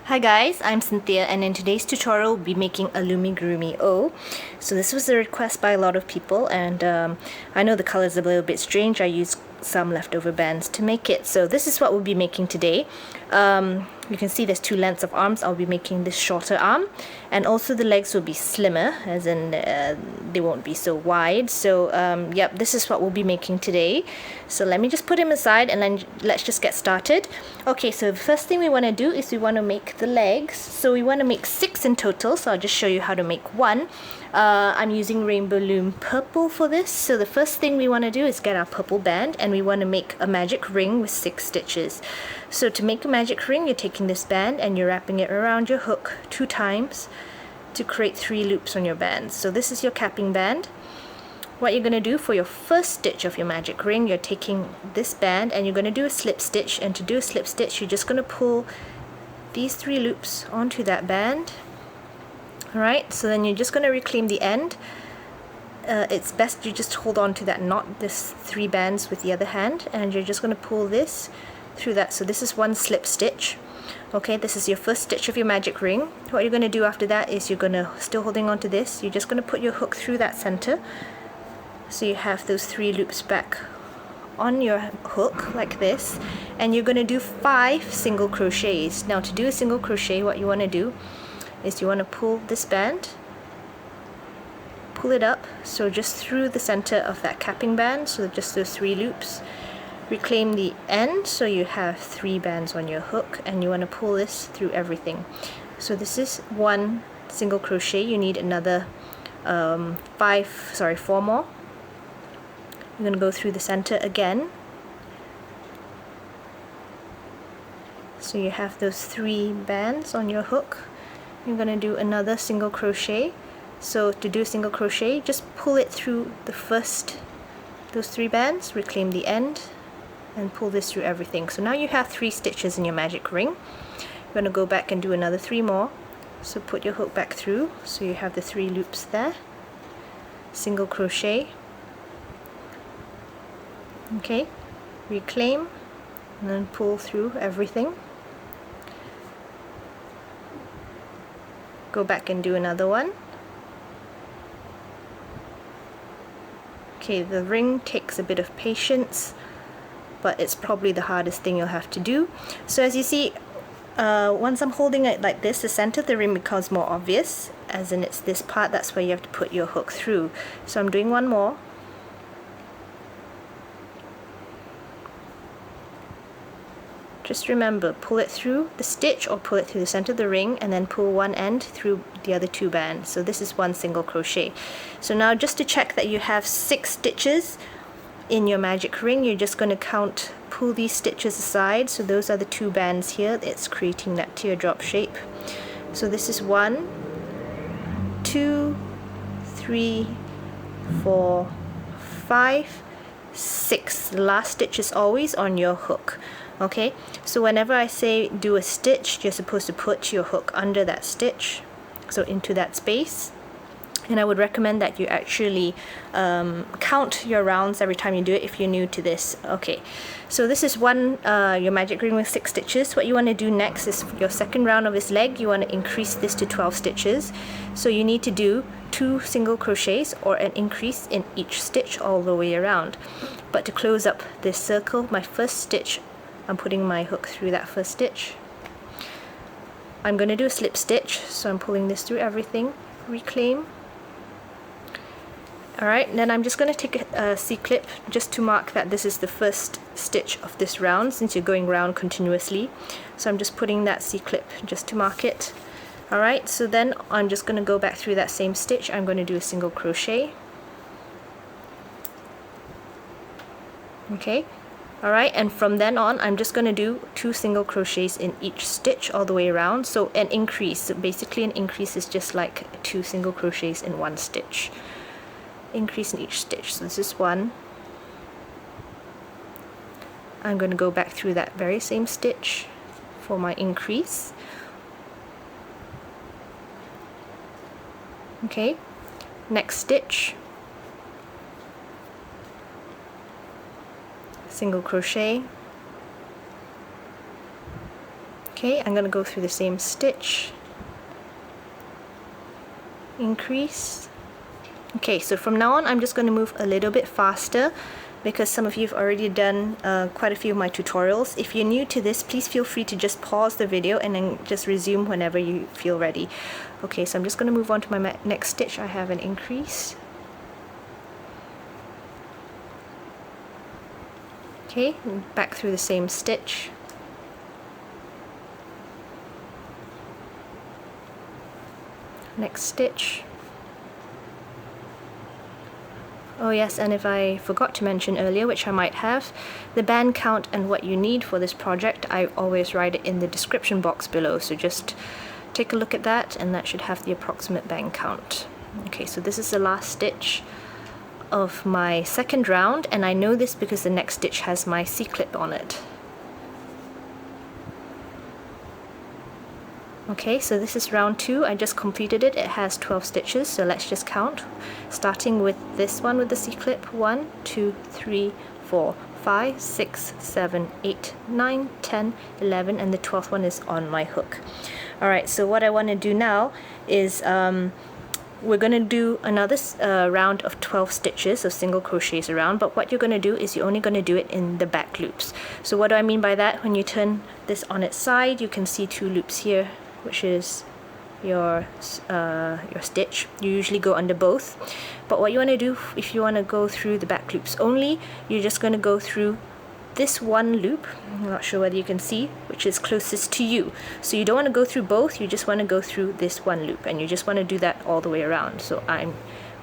Hi guys, I'm Cynthia, and in today's tutorial we'll be making a Loomigurumi O. So this was a request by a lot of people, and I know the color is a little bit strange. I used some leftover bands to make it. So this is what we'll be making today. You can see there's two lengths of arms. I'll be making this shorter arm, and also the legs will be slimmer, as in they won't be so wide. So yep, this is what we'll be making today. So let me just put him aside and then let's just get started. Okay, so the first thing we want to do is we want to make the legs. So we want to make 6 in total, so I'll just show you how to make one. I'm using Rainbow Loom purple for this. So the first thing we want to do is get our purple band, and we want to make a magic ring with 6 stitches. So to make a magic ring, you're taking this band and you're wrapping it around your hook 2 times to create 3 loops on your band. So this is your capping band. What you're going to do for your first stitch of your magic ring, you're taking this band and you're going to do a slip stitch, and to do a slip stitch you're just going to pull these 3 loops onto that band. Alright, so then you're just going to reclaim the end. It's best you just hold on to that knot, this 3 bands, with the other hand, and you're just going to pull this through that. So this is one slip stitch. Okay, this is your first stitch of your magic ring. What you're going to do after that is you're going to, still holding on to this, you're just going to put your hook through that center. So you have those 3 loops back on your hook like this, and you're going to do 5 single crochets. Now to do a single crochet, what you want to do is you want to pull this band, pull it up, so just through the center of that capping band, so just those 3 loops. Reclaim the end, so you have 3 bands on your hook, and you want to pull this through everything. So this is one single crochet. You need another 4 more. You're going to go through the center again. So you have those 3 bands on your hook. You're going to do another single crochet. So to do a single crochet, just pull it through the first, those 3 bands, reclaim the end, and pull this through everything. So now you have 3 stitches in your magic ring. You're going to go back and do another 3 more. So put your hook back through, so you have the 3 loops there. Single crochet. Okay, reclaim, and then pull through everything. Go back and do another one. Okay, the ring takes a bit of patience, but it's probably the hardest thing you'll have to do. So as you see, once I'm holding it like this, the center of the ring becomes more obvious, as in it's this part, that's where you have to put your hook through. So I'm doing one more. Just remember, pull it through the stitch or pull it through the center of the ring, and then pull one end through the other 2 bands. So this is one single crochet. So now just to check that you have 6 stitches in your magic ring, you're just going to count, pull these stitches aside. So those are the 2 bands here. It's creating that teardrop shape. So this is 1, 2, 3, 4, 5, 6. The last stitch is always on your hook. Okay, so whenever I say do a stitch, you're supposed to put your hook under that stitch, so into that space. And I would recommend that you actually count your rounds every time you do it if you're new to this. Okay, so this is your magic ring with 6 stitches. What you want to do next is your second round of this leg, you want to increase this to 12 stitches. So you need to do 2 single crochets or an increase in each stitch all the way around. But to close up this circle, my first stitch, I'm putting my hook through that first stitch. I'm going to do a slip stitch, so I'm pulling this through everything, reclaim. Alright, then I'm just going to take a C-clip just to mark that this is the first stitch of this round, since you're going round continuously. So I'm just putting that C-clip just to mark it. Alright, so then I'm just going to go back through that same stitch. I'm going to do a single crochet. Okay. Alright, and from then on I'm just going to do 2 single crochets in each stitch all the way around. So an increase, so basically an increase is just like 2 single crochets in one stitch. Increase in each stitch. So this is 1. I'm going to go back through that very same stitch for my increase. Okay, next stitch. Single crochet, Okay, I'm going to go through the same stitch, increase. Okay, so from now on I'm just going to move a little bit faster because some of you have already done quite a few of my tutorials. If you're new to this, please feel free to just pause the video and then just resume whenever you feel ready. Okay, so I'm just going to move on to my next stitch. I have an increase. Okay, back through the same stitch. Next stitch. Oh yes, and if I forgot to mention earlier, which I might have, the band count and what you need for this project, I always write it in the description box below, so just take a look at that and that should have the approximate band count. Okay, so this is the last stitch of my second round, and I know this because the next stitch has my C-clip on it. Okay, so this is round 2. I just completed it. It has 12 stitches, so let's just count. Starting with this one with the C-clip. 1, 2, 3, 4, 5, 6, 7, 8, 9, 10, 11, and the 12th one is on my hook. Alright, so what I want to do now is we're going to do another round of 12 stitches of single crochets around, but what you're going to do is you're only going to do it in the back loops. So what do I mean by that? When you turn this on its side, you can see 2 loops here, which is your stitch. You usually go under both, but what you want to do if you want to go through the back loops only, you're just going to go through this one loop. I'm not sure whether you can see, which is closest to you. So you don't want to go through both, you just want to go through this one loop, and you just want to do that all the way around. So I'm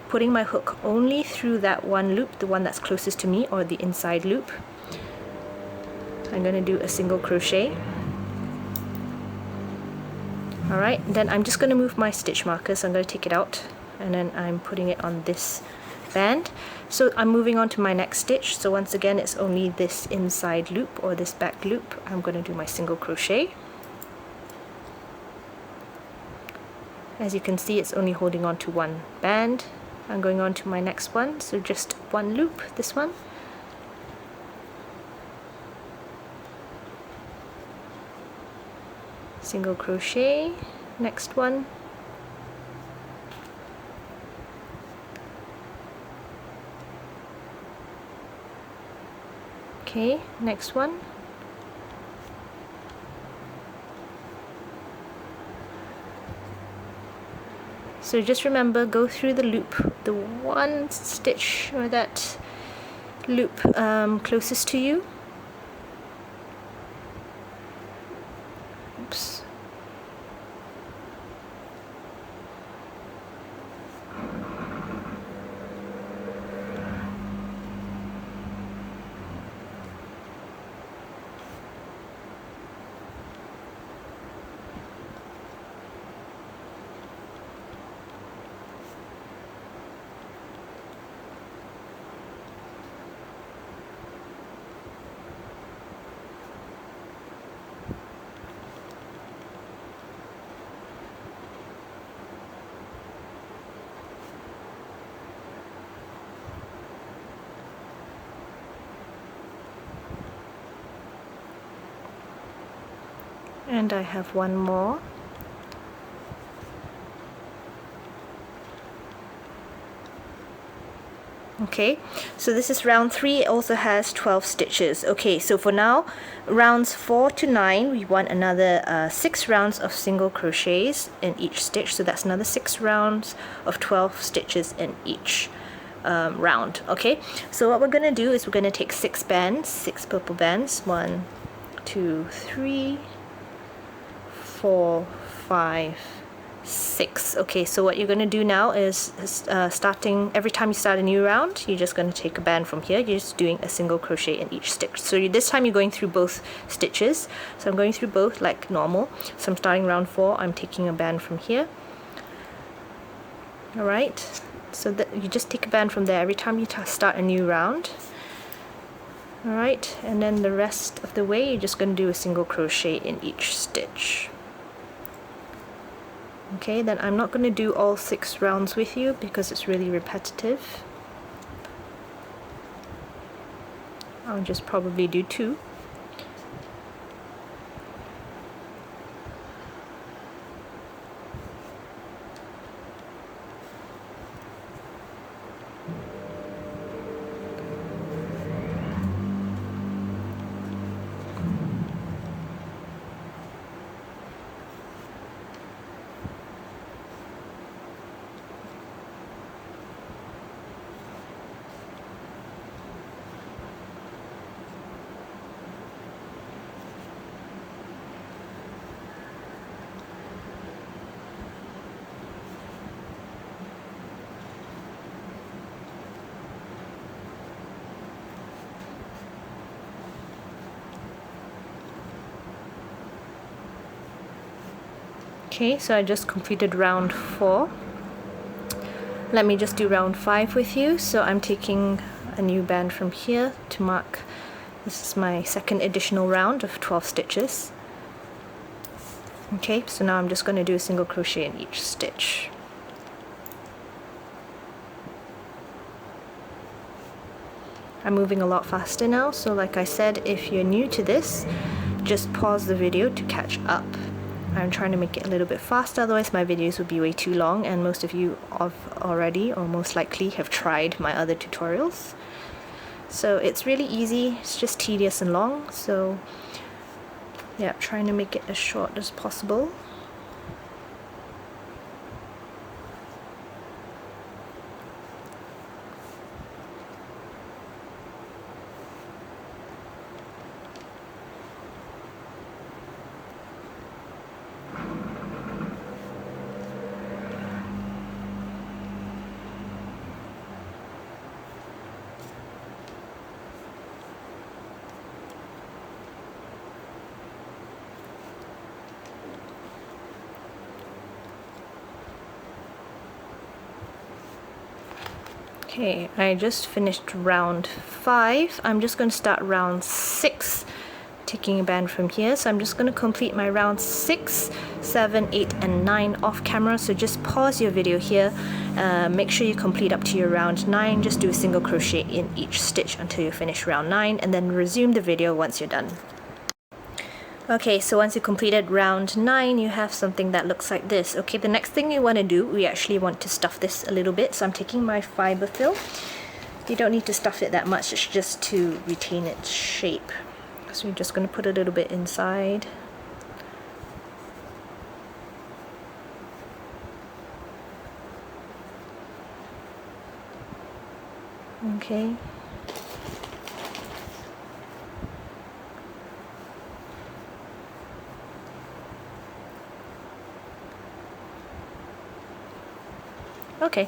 putting my hook only through that one loop, the one that's closest to me, or the inside loop. I'm going to do a single crochet. Alright, then I'm just going to move my stitch marker, so I'm going to take it out and then I'm putting it on this band. So I'm moving on to my next stitch. So once again, it's only this inside loop or this back loop. I'm going to do my single crochet. As you can see, it's only holding on to one band. I'm going on to my next one, so just one loop, this one. Single crochet, next one. Okay, next one. So just remember, go through the loop, the one stitch or that loop closest to you. Oops. And I have one more. Okay, so this is round 3. It also has 12 stitches. Okay, so for now, rounds 4 to 9, we want another 6 rounds of single crochets in each stitch. So that's another 6 rounds of 12 stitches in each round. Okay, so what we're going to do is we're going to take 6 bands, 6 purple bands. 1, 2, 3, 4, 5, 6. Okay, so what you're going to do now is starting every time you start a new round, you're just going to take a band from here. You're just doing a single crochet in each stitch. So this time you're going through both stitches. So I'm going through both like normal. So I'm starting round 4. I'm taking a band from here. All right. So that you just take a band from there every time you start a new round. All right, and then the rest of the way you're just going to do a single crochet in each stitch. Okay, then I'm not going to do all 6 rounds with you because it's really repetitive. I'll just probably do 2. Okay, so I just completed round 4. Let me just do round 5 with you. So I'm taking a new band from here to mark this is my second additional round of 12 stitches. Okay, so now I'm just going to do a single crochet in each stitch. I'm moving a lot faster now, so like I said, if you're new to this, just pause the video to catch up. I'm trying to make it a little bit faster, otherwise my videos would be way too long, and most of you have already, or most likely, have tried my other tutorials. So it's really easy, it's just tedious and long, so yeah, trying to make it as short as possible. Okay, I just finished round 5. I'm just going to start round 6, taking a band from here. So I'm just going to complete my round 6, 7, 8 and 9 off camera. So just pause your video here, make sure you complete up to your round 9. Just do a single crochet in each stitch until you finish round 9, and then resume the video once you're done. Okay, so once you completed round 9, you have something that looks like this. Okay, the next thing you want to do, we actually want to stuff this a little bit. So I'm taking my fiber fill. You don't need to stuff it that much, it's just to retain its shape. So you're just going to put a little bit inside. Okay. Okay,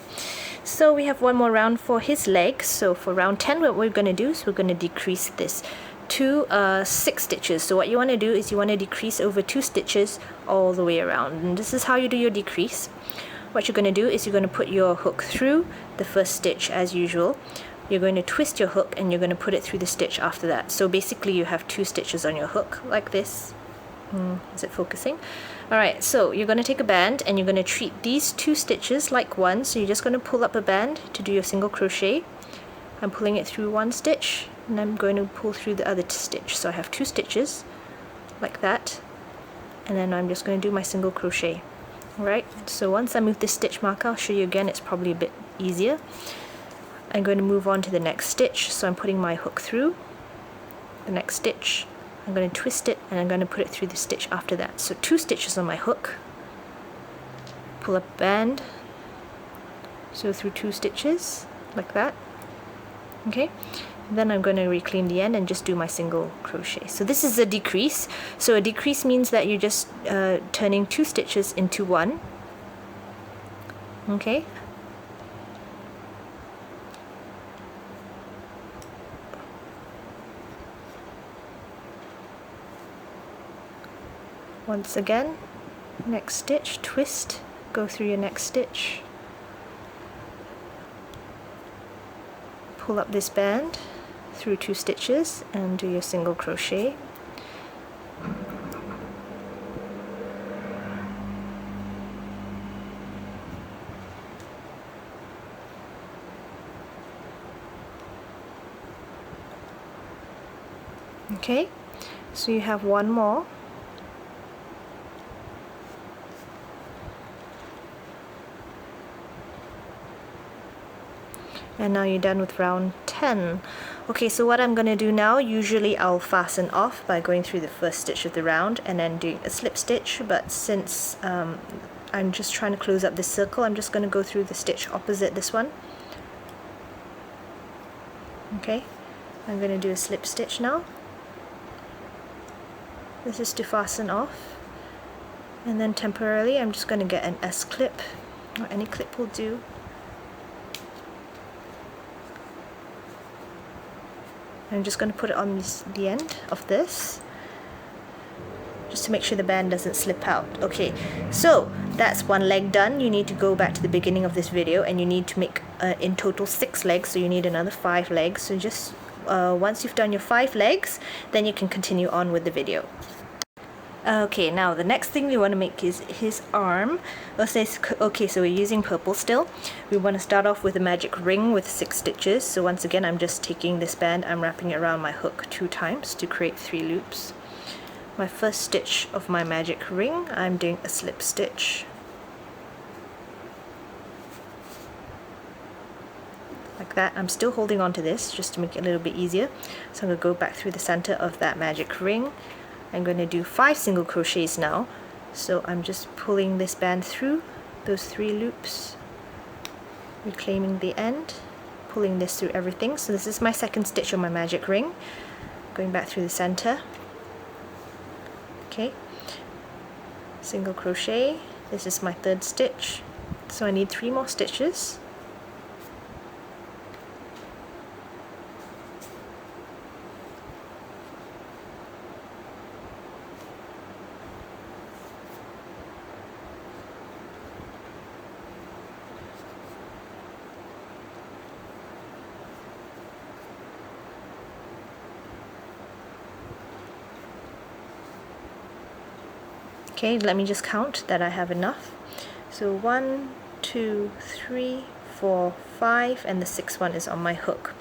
so we have one more round for his legs. So for round 10, what we're going to do is we're going to decrease this to 6 stitches. So what you want to do is you want to decrease over 2 stitches all the way around. And this is how you do your decrease. What you're going to do is you're going to put your hook through the first stitch as usual. You're going to twist your hook and you're going to put it through the stitch after that. So basically you have 2 stitches on your hook like this. Is it focusing? Alright, so you're going to take a band and you're going to treat these 2 stitches like one. So you're just going to pull up a band to do your single crochet. I'm pulling it through one stitch and I'm going to pull through the other stitch. So I have 2 stitches like that, and then I'm just going to do my single crochet. Alright, so once I move this stitch marker, I'll show you again, it's probably a bit easier. I'm going to move on to the next stitch, so I'm putting my hook through the next stitch. I'm going to twist it and I'm going to put it through the stitch after that. So 2 stitches on my hook, pull up band, so through 2 stitches like that. Okay, then I'm going to reclaim the end and just do my single crochet. So this is a decrease. So a decrease means that you're just turning 2 stitches into 1. Okay. Once again, next stitch, twist, go through your next stitch, pull up this band through 2 stitches and do your single crochet. Okay, so you have one more. And now you're done with round 10. Okay, so what I'm going to do now, usually I'll fasten off by going through the first stitch of the round and then doing a slip stitch, but since I'm just trying to close up this circle, I'm just going to go through the stitch opposite this one. Okay, I'm going to do a slip stitch now. This is to fasten off, and then temporarily I'm just going to get an S-clip, or any clip will do. I'm just going to put it on the end of this. just to make sure the band doesn't slip out. Okay, so that's one leg done. You need to go back to the beginning of this video and you need to make in total 6 legs, so you need another 5 legs. So just once you've done your 5 legs, then you can continue on with the video. Okay, now the next thing we want to make is his arm. Okay, so we're using purple still. We want to start off with a magic ring with 6 stitches. So once again, I'm just taking this band, I'm wrapping it around my hook 2 times to create 3 loops. My first stitch of my magic ring, I'm doing a slip stitch. Like that. I'm still holding on to this just to make it a little bit easier. So I'm going to go back through the center of that magic ring. I'm going to do 5 single crochets now, so I'm just pulling this band through those 3 loops, reclaiming the end, pulling this through everything. So this is my second stitch on my magic ring, going back through the center. Okay, single crochet, this is my third stitch, so I need 3 more stitches. Okay, let me just count that I have enough. So 1, 2, 3, 4, 5, and the 6th one is on my hook.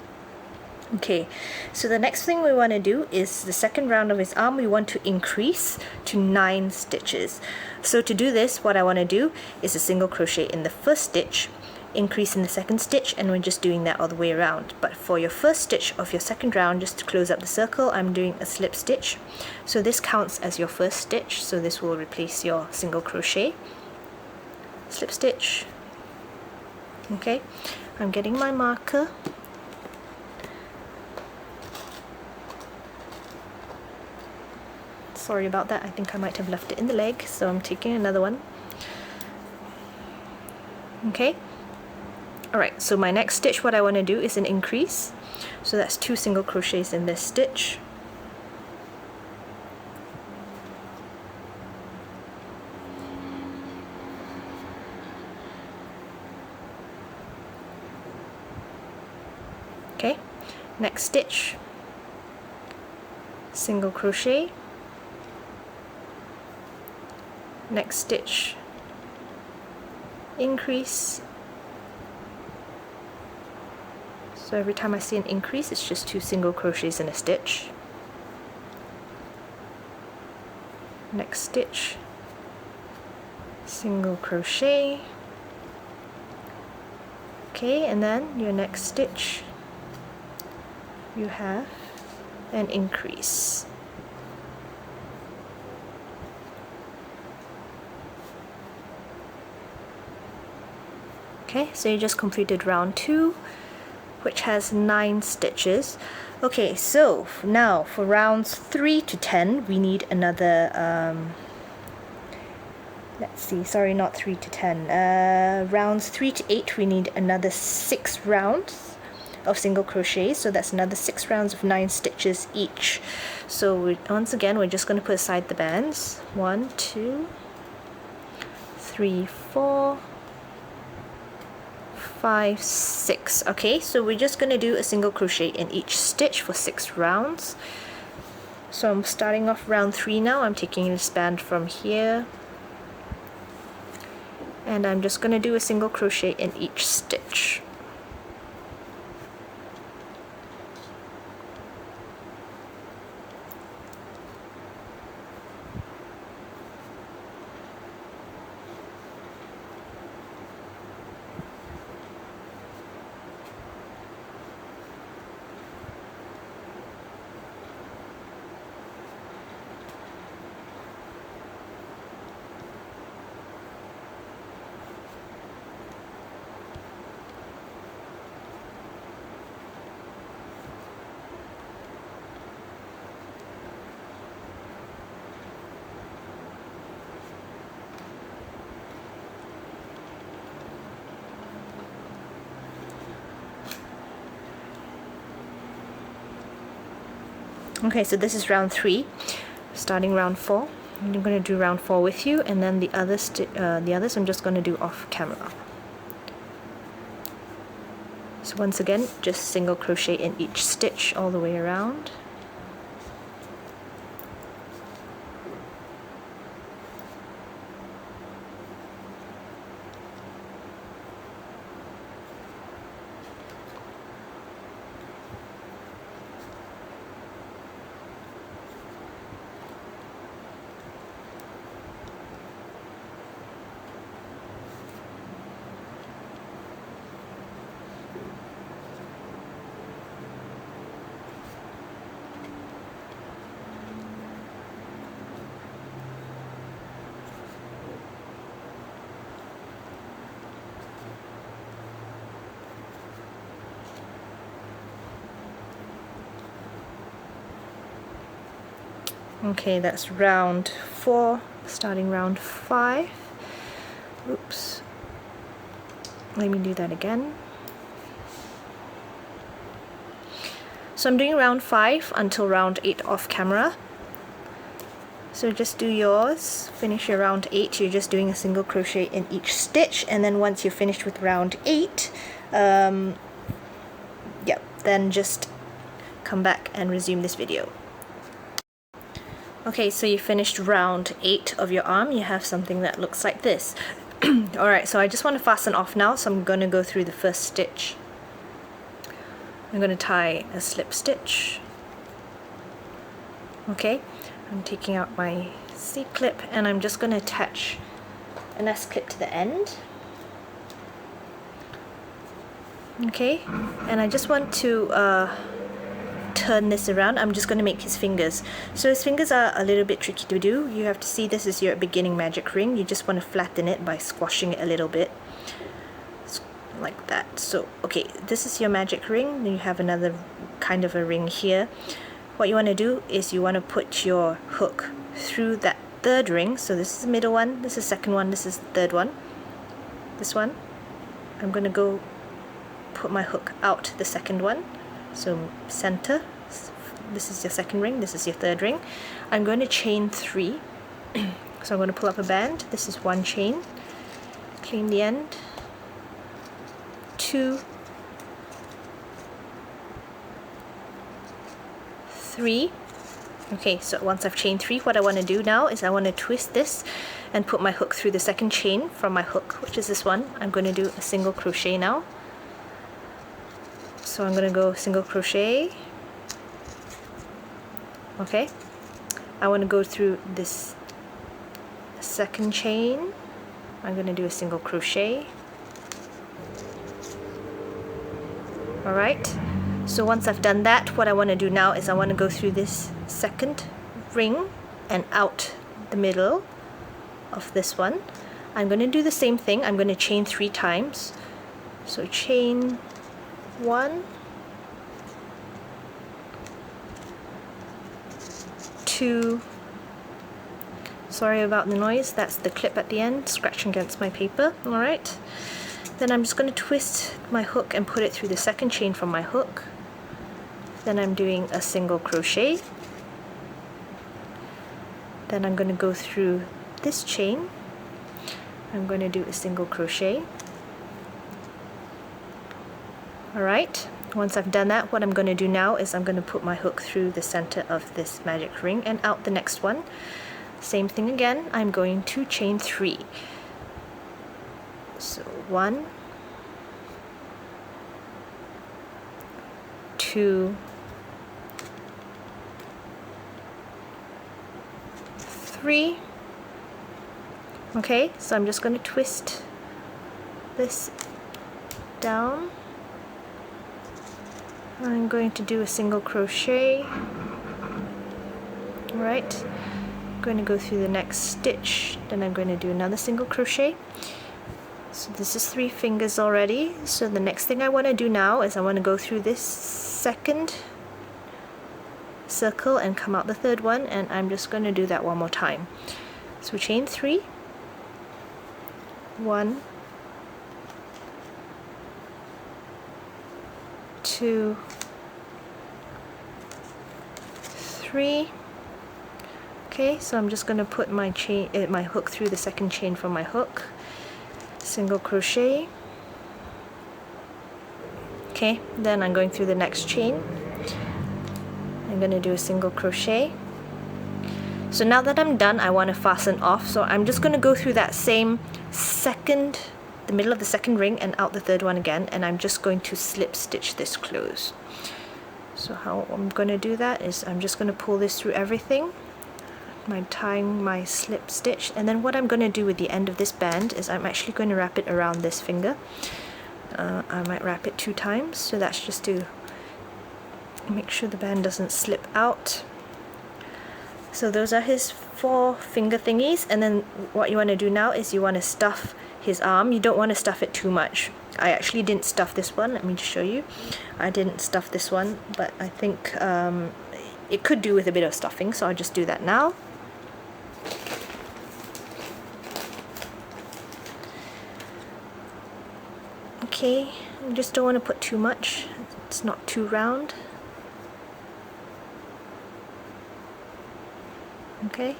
Okay, so the next thing we want to do is the second round of his arm, we want to increase to 9 stitches. So to do this, what I want to do is a single crochet in the first stitch, increase in the second stitch, and we're just doing that all the way around. But for your first stitch of your second round, just to close up the circle, I'm doing a slip stitch. So this counts as your first stitch, so this will replace your single crochet. Slip stitch. Okay, I'm getting my marker. Sorry about that, I think I might have left it in the leg, so I'm taking another one. Okay. Alright, so my next stitch, what I want to do is an increase. So that's 2 single crochets in this stitch. Okay, next stitch, single crochet. Next stitch, increase. So every time I see an increase, it's just 2 single crochets in a stitch. Next stitch, single crochet. Okay, and then your next stitch, you have an increase. Okay, so you just completed round 2, which has 9 stitches. Okay, so now for rounds 3 to 10, we need another, let's see, sorry, not 3 to 10. Rounds 3 to 8, we need another 6 rounds of single crochets, so that's another 6 rounds of 9 stitches each. So once again, we're just going to put aside the bands. 1, 2, 3, 4, 5, 6. Okay, so we're just going to do a single crochet in each stitch for 6 rounds. So I'm starting off round 3 now. I'm taking this band from here, and I'm just going to do a single crochet in each stitch. Okay, so this is round 3, starting round 4. I'm going to do round 4 with you, and then the others I'm just going to do off camera. So once again, just single crochet in each stitch all the way around. Okay, that's round 4, starting round 5. Oops. Let me do that again. So I'm doing round 5 until round 8 off camera. So just do yours, finish your round 8, you're just doing a single crochet in each stitch, and then once you're finished with round 8, then just come back and resume this video. Okay, so you finished round 8 of your arm. You have something that looks like this. Alright, so I just want to fasten off now, so I'm going to go through the first stitch. I'm going to tie a slip stitch. Okay, I'm taking out my C-clip and I'm just going to attach an S-clip to the end. Okay, and I just want to turn this around. I'm just going to make his fingers. So his fingers are a little bit tricky to do. You have to see this is your beginning magic ring. You just want to flatten it by squashing it a little bit. Like that. So, okay, this is your magic ring. Then you have another kind of a ring here. What you want to do is you want to put your hook through that third ring. So this is the middle one, this is the second one, this is the third one. This one. I'm going to go put my hook out the second one. So center. This is your second ring, this is your third ring. I'm going to chain 3. So I'm going to pull up a band. This is 1 chain. Clean the end. 2, 3. Okay, so once I've chained 3, what I want to do now is I want to twist this and put my hook through the second chain from my hook, which is this one. I'm going to do a single crochet now. So I'm going to go single crochet. Okay, I want to go through this second chain. I'm going to do a single crochet. Alright, so once I've done that, what I want to do now is I want to go through this second ring and out the middle of this one. I'm going to do the same thing. I'm going to chain 3 times. So chain 1, 2, sorry about the noise, that's the clip at the end scratching against my paper. Alright, then I'm just going to twist my hook and put it through the second chain from my hook. Then I'm doing a single crochet. Then I'm going to go through this chain. I'm going to do a single crochet. Alright, once I've done that, what I'm going to do now is I'm going to put my hook through the center of this magic ring and out the next one. Same thing again, I'm going to chain 3. So 1, 2, 3. Okay, so I'm just going to twist this down. I'm going to do a single crochet. Right, I'm going to go through the next stitch, then I'm going to do another single crochet. So this is 3 fingers already. So the next thing I want to do now is I want to go through this second circle and come out the third one, and I'm just going to do that one more time. So chain 3, 1, 2, 3. Okay, so I'm just going to put my chain, my hook through the second chain from my hook, single crochet. Okay, then I'm going through the next chain. I'm going to do a single crochet. So now that I'm done, I want to fasten off, so I'm just going to go through that same the middle of the second ring and out the third one again, and I'm just going to slip stitch this close. So how I'm going to do that is I'm just going to pull this through everything, tying my slip stitch, and then what I'm going to do with the end of this band is I'm actually going to wrap it around this finger. I might wrap it 2 times, so that's just to make sure the band doesn't slip out. So those are his 4 finger thingies, and then what you want to do now is you want to stuff his arm. You don't want to stuff it too much. I actually didn't stuff this one. Let me just show you. I didn't stuff this one, but I think it could do with a bit of stuffing, so I'll just do that now. Okay, you just don't want to put too much. It's not too round. Okay,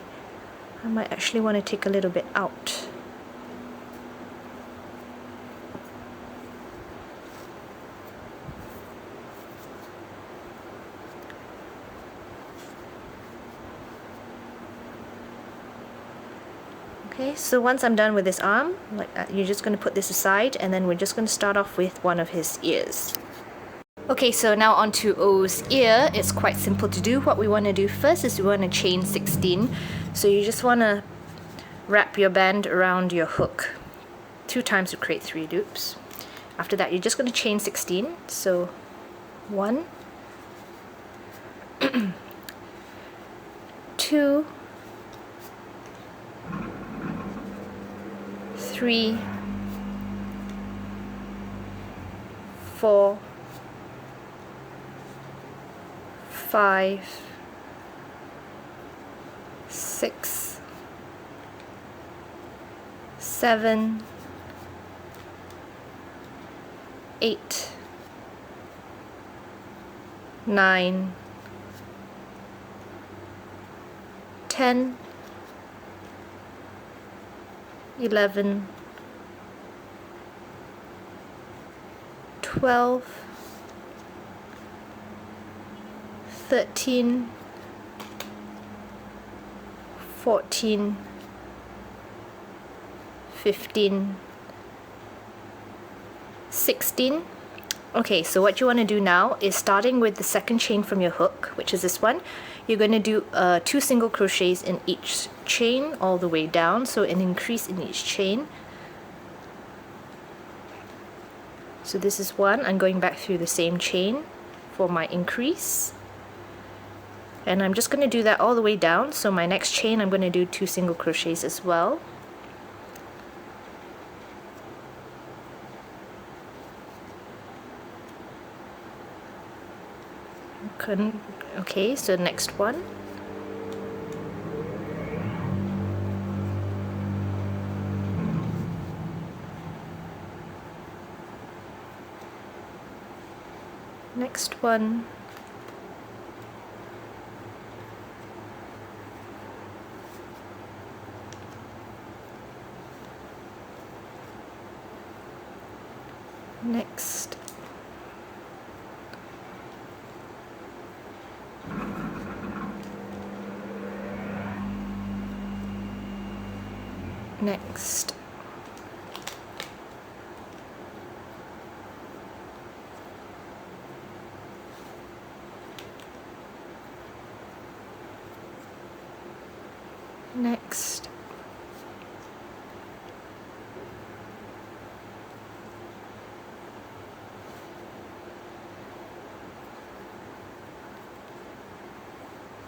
I might actually want to take a little bit out. Okay, so once I'm done with this arm, you're just going to put this aside, and then we're just going to start off with one of his ears. Okay, so now on to O's ear. It's quite simple to do. What we want to do first is we want to chain 16. So you just want to wrap your band around your hook 2 times to create 3 loops. After that, you're just going to chain 16. So 1, 2, 3, 4, 5, 6, 7, 8, 9, 10, 11, 12, 13, 14, 15, 16. Okay, so what you want to do now is, starting with the second chain from your hook, which is this one, you're going to do 2 single crochets in each chain all the way down, so an increase in each chain. So this is 1. I'm going back through the same chain for my increase, and I'm just going to do that all the way down. So my next chain, I'm going to do 2 single crochets as well. Okay, so next one. Next one. Next. Next. Next.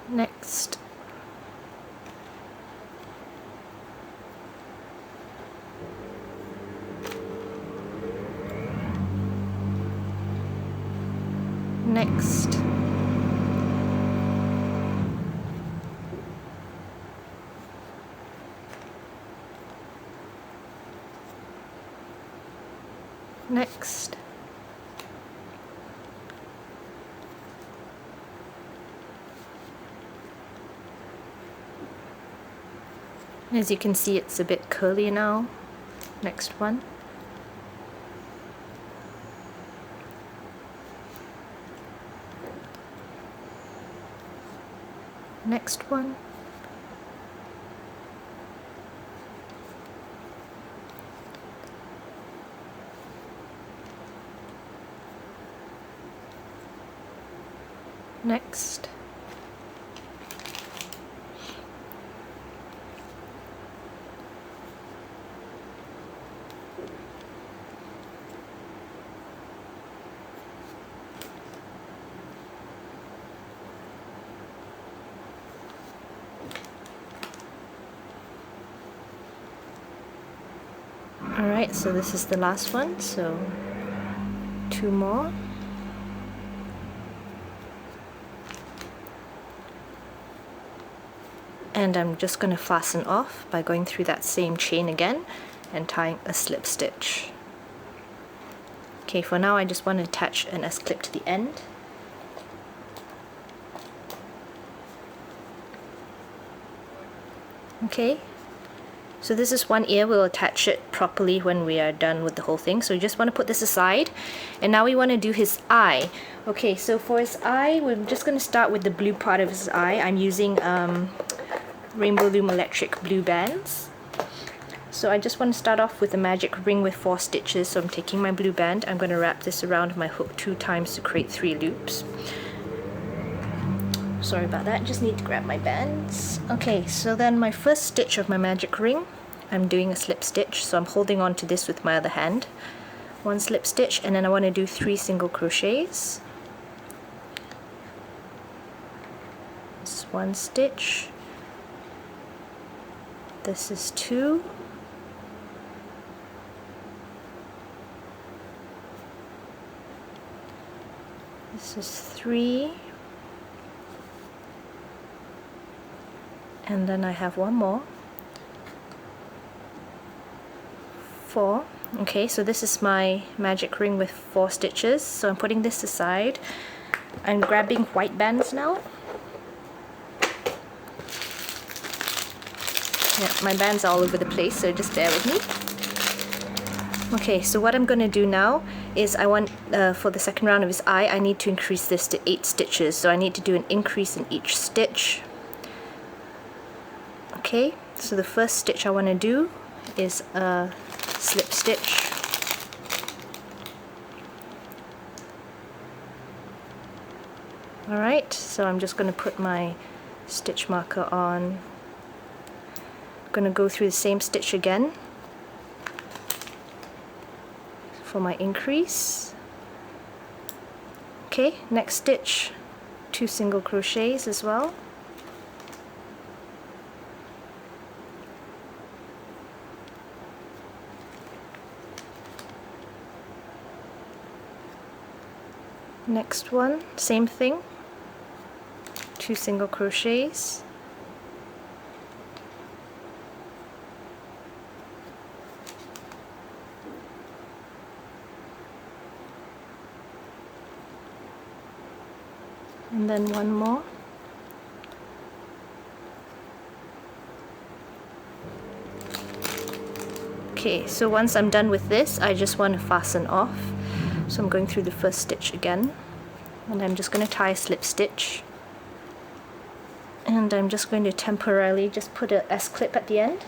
Next. Next. Next. As you can see, it's a bit curly now. Next one. Next one. Next. Alright, so this is the last one, so 2 more. And I'm just going to fasten off by going through that same chain again and tying a slip stitch. Okay, for now I just want to attach an S-clip to the end. Okay, so this is one ear. We'll attach it properly when we are done with the whole thing. So you just want to put this aside, and now we want to do his eye. Okay, so for his eye, we're just going to start with the blue part of his eye. I'm using Rainbow Loom electric blue bands. So I just want to start off with a magic ring with 4 stitches. So I'm taking my blue band, I'm going to wrap this around my hook 2 times to create 3 loops. Sorry about that, just need to grab my bands. Okay, so then my first stitch of my magic ring, I'm doing a slip stitch, so I'm holding on to this with my other hand. 1 slip stitch, and then I want to do 3 single crochets. This is 1 stitch. This is 2. This is 3. And then I have 1 more. 4. Okay, so this is my magic ring with 4 stitches. So I'm putting this aside. I'm grabbing white bands now. Yeah, my bands are all over the place, so just bear with me. Okay, so what I'm going to do now is I want, for the second round of his eye, I need to increase this to 8 stitches. So I need to do an increase in each stitch. Okay, so the first stitch I want to do is a slip stitch. Alright, so I'm just going to put my stitch marker on. I'm going to go through the same stitch again for my increase. Okay, next stitch, 2 single crochets as well. Next one, same thing, 2 single crochets. And then 1 more. Okay, so once I'm done with this, I just want to fasten off. So I'm going through the first stitch again, and I'm just going to tie a slip stitch, and I'm just going to temporarily just put a S-clip at the end.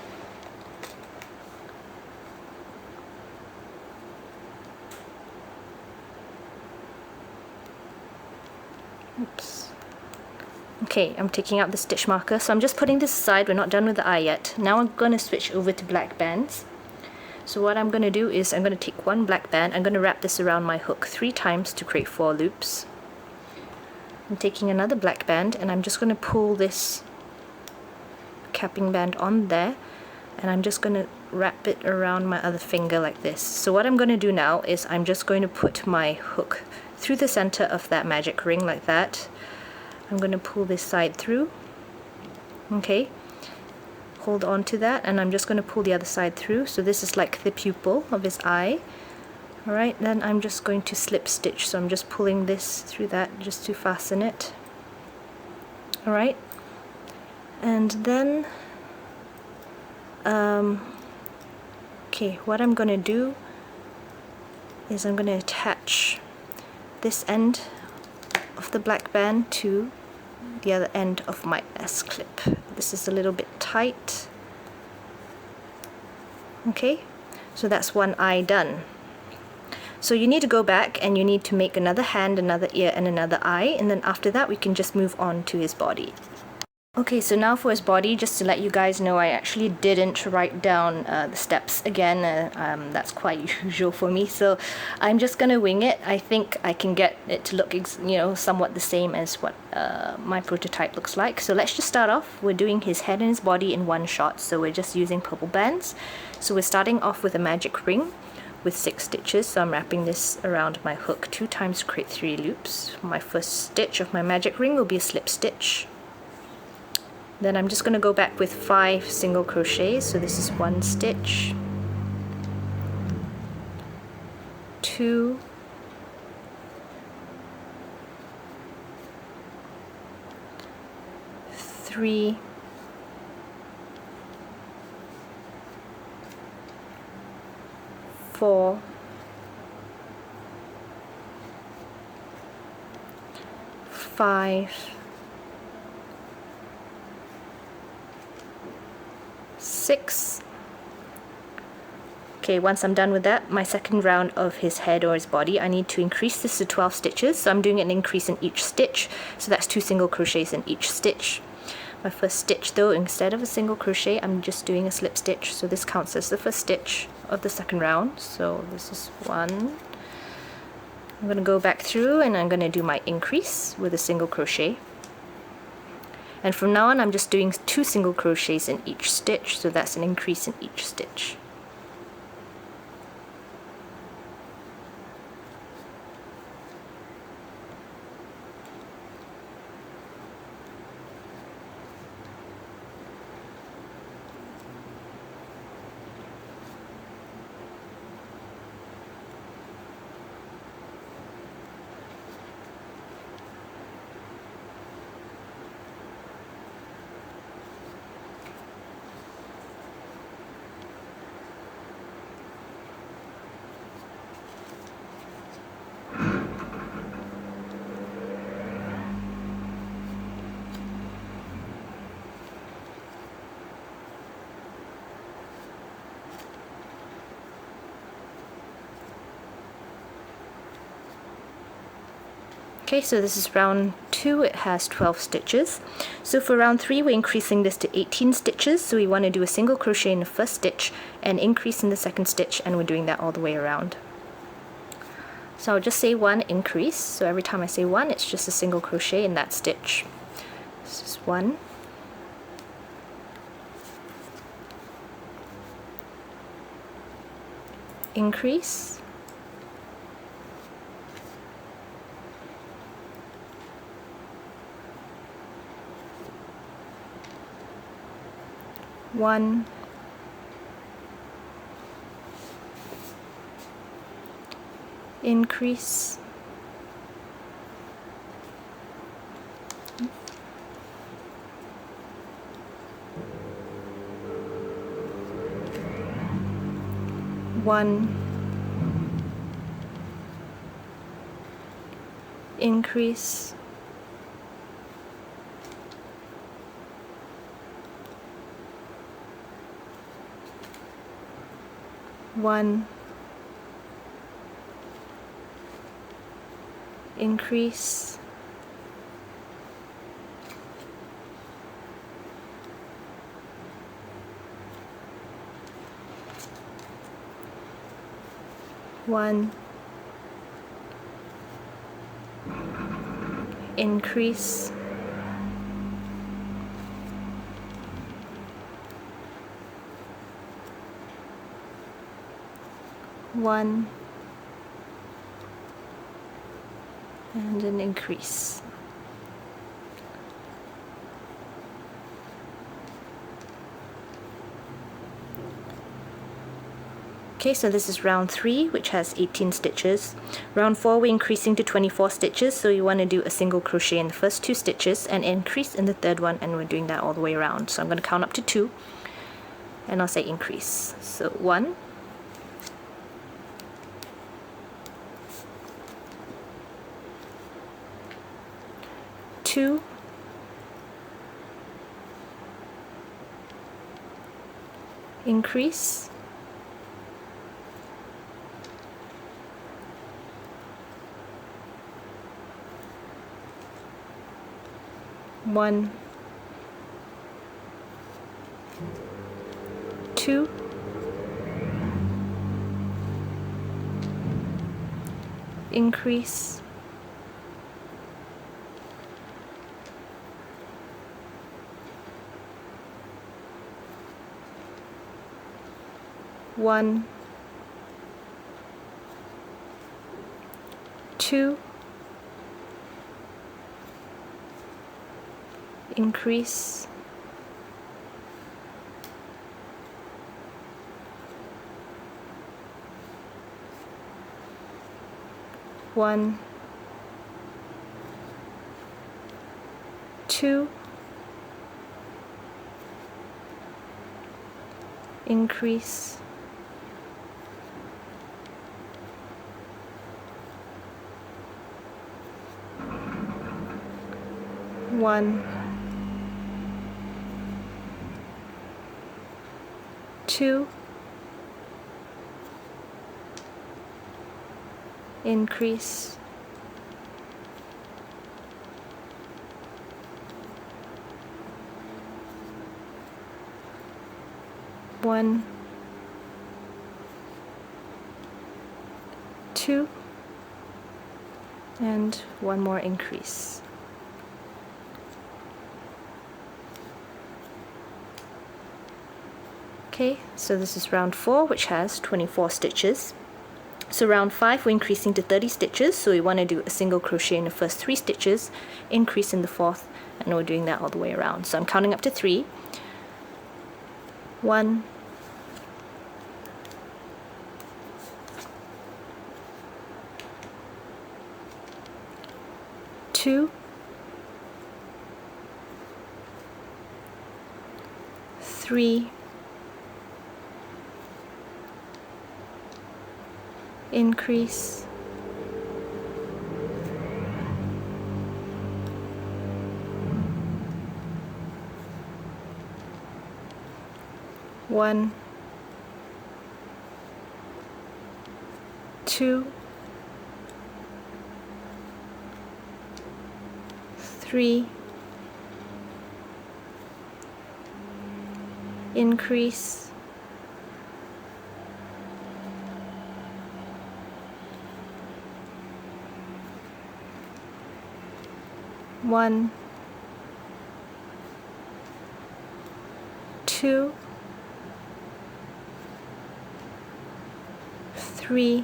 Oops. Okay, I'm taking out the stitch marker, so I'm just putting this aside. We're not done with the eye yet. Now I'm going to switch over to black bands. So what I'm going to do is I'm going to take 1 black band, I'm going to wrap this around my hook 3 times to create 4 loops. I'm taking another black band, and I'm just going to pull this capping band on there, and I'm just going to wrap it around my other finger like this. So what I'm going to do now is I'm just going to put my hook through the center of that magic ring like that. I'm going to pull this side through. Okay. Hold on to that, and I'm just going to pull the other side through. So this is like the pupil of his eye. Alright, then I'm just going to slip stitch. So I'm just pulling this through that just to fasten it. Alright, and then Okay, what I'm going to do is I'm going to attach this end of the black band to the other end of my S-clip. This is a little bit tight. Okay, so that's one eye done. So you need to go back and you need to make another hand, another ear, and another eye, and then after that we can just move on to his body. Okay, so now for his body, just to let you guys know, I actually didn't write down the steps again. That's quite usual for me, so I'm just gonna wing it. I think I can get it to look, somewhat the same as what my prototype looks like. So let's just start off. We're doing his head and his body in one shot, so we're just using purple bands. So we're starting off with a magic ring with 6 stitches, so I'm wrapping this around my hook 2 times to create 3 loops. My first stitch of my magic ring will be a slip stitch. Then I'm just going to go back with 5 single crochets, so this is 1 stitch, 2, 3, 4, 5, 6. Okay, once I'm done with that, my second round of his head or his body, I need to increase this to 12 stitches, so I'm doing an increase in each stitch, so that's 2 single crochets in each stitch. My first stitch though, instead of a single crochet, I'm just doing a slip stitch, so this counts as the first stitch of the second round. So this is 1. I'm going to go back through and I'm going to do my increase with a single crochet. And from now on I'm just doing 2 single crochets in each stitch, so that's an increase in each stitch. Okay, so this is round 2, it has 12 stitches. So for round 3 we're increasing this to 18 stitches, so we want to do a single crochet in the first stitch and increase in the second stitch, and we're doing that all the way around. So I'll just say 1 increase, so every time I say 1 it's just a single crochet in that stitch. This is 1, increase, 1, increase, 1, increase, 1, increase, 1, increase, 1, and an increase. Okay, so this is round 3, which has 18 stitches. Round 4 we're increasing to 24 stitches, so you want to do a single crochet in the first 2 stitches and increase in the third one, and we're doing that all the way around. So I'm going to count up to 2. and I'll say increase. So 1, 2, increase, 1, 2, increase, 1, 2, increase, 1, 2, increase, 1, 2, increase, 1, 2, and one more increase. Okay, so this is round 4, which has 24 stitches. So round 5 we're increasing to 30 stitches, so we want to do a single crochet in the first 3 stitches, increase in the 4th, and we're doing that all the way around. So I'm counting up to 3. 1, 2, 3, increase, 1, 2, 3, increase, 1, 2, 3,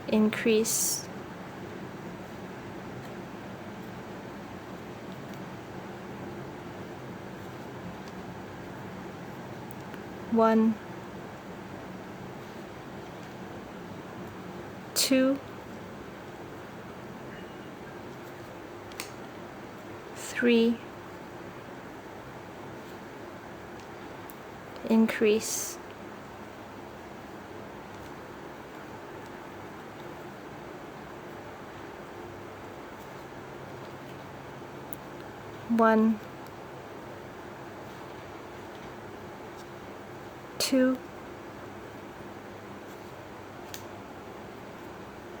increase, 1, 2, 3, increase, 1, 2,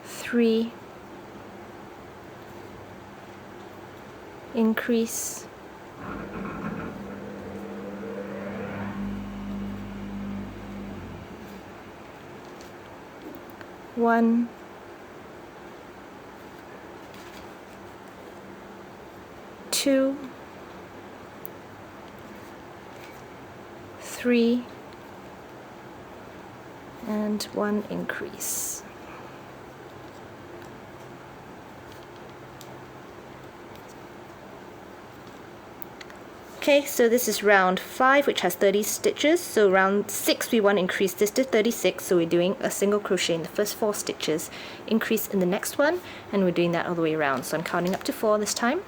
3, increase, 1, 2, 3, and 1 increase. Okay, so this is round 5, which has 30 stitches. So round 6 we want to increase this to 36, so we're doing a single crochet in the first 4 stitches, increase in the next one, and we're doing that all the way around. So I'm counting up to 4 this time.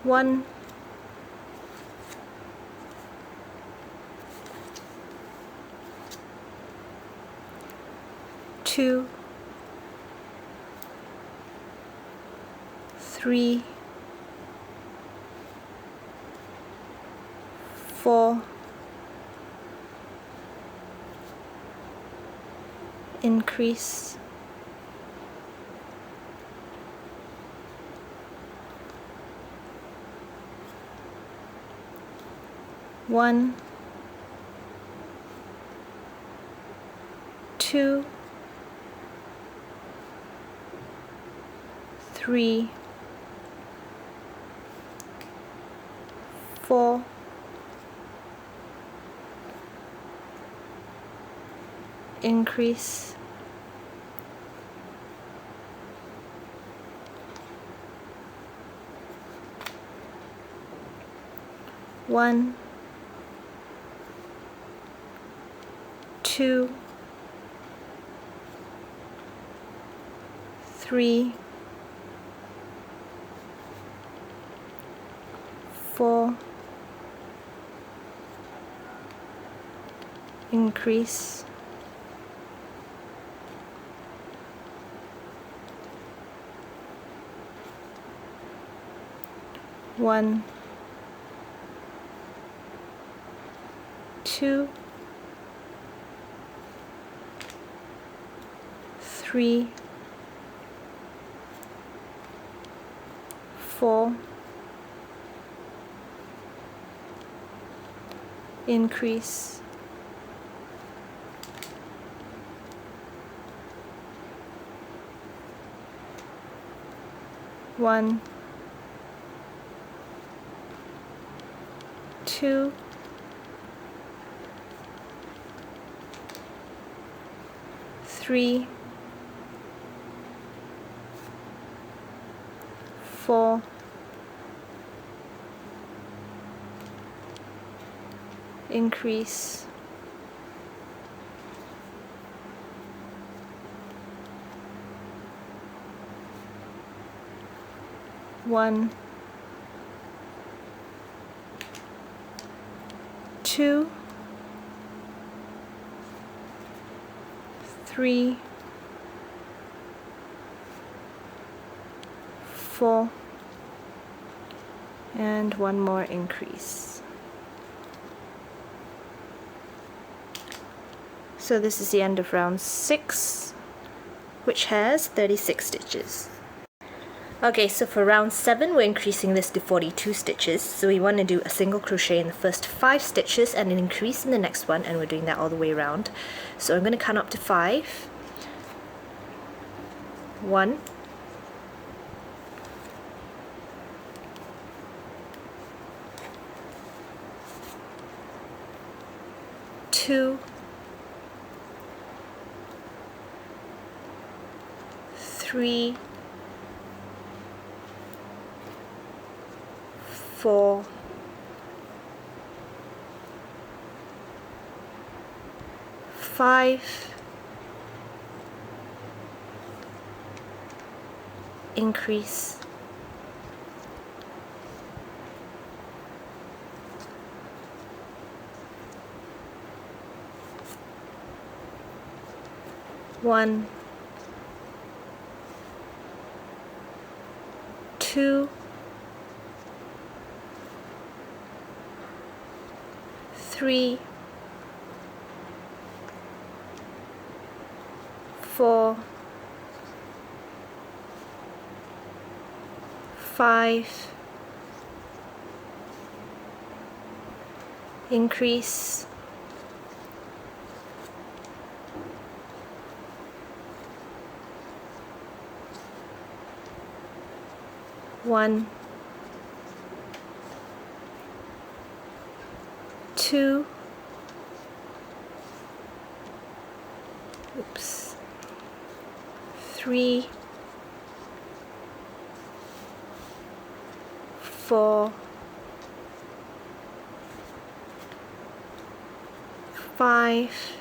1, 2, 3, 4, increase, 1, 2, 3, 4, increase, 1, 2, 3, 4, increase, 1, 2, 3, 4, increase, 1, 2, 3, 4, increase, 1, 2, 3, 4, and one more increase. So this is the end of round 6, which has 36 stitches. Okay, so for round 7 we're increasing this to 42 stitches. So we want to do a single crochet in the first 5 stitches and an increase in the next one, and we're doing that all the way around. So I'm going to count up to 5. 1, 2, 3, 4, 5, increase, 1, 2, 3, 4, 5, increase, 1, 2, 3, 4, 5,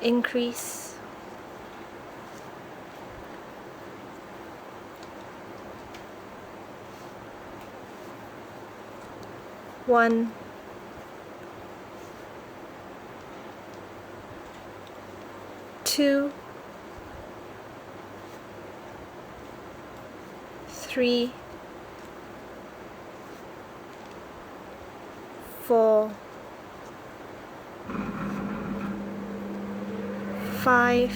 increase, 1, 2, 3, 4, 5,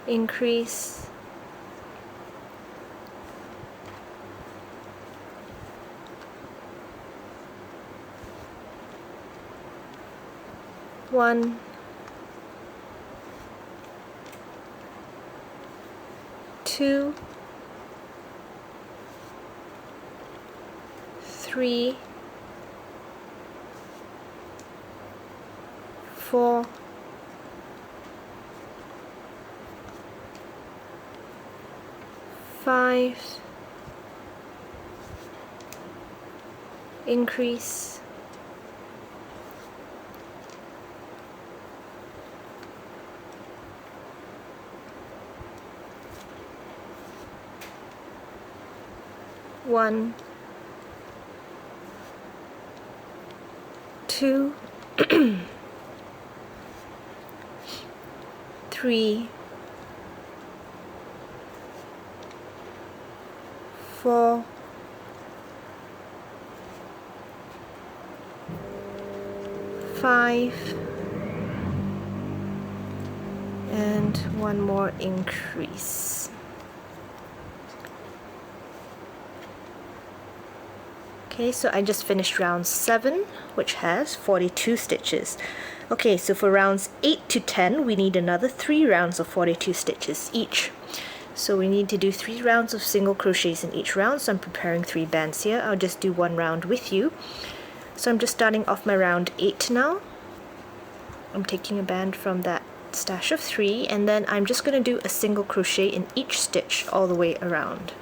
increase, 1, 2, 3, 4, 5, increase, 1, 2, 3, 4, 5, and one more increase. Okay, so I just finished round 7, which has 42 stitches. Okay, so for rounds 8 to 10, we need another 3 rounds of 42 stitches each. So we need to do 3 rounds of single crochets in each round, so I'm preparing 3 bands here. I'll just do 1 round with you. So I'm just starting off my round 8 now. I'm taking a band from that stash of 3, and then I'm just going to do a single crochet in each stitch all the way around.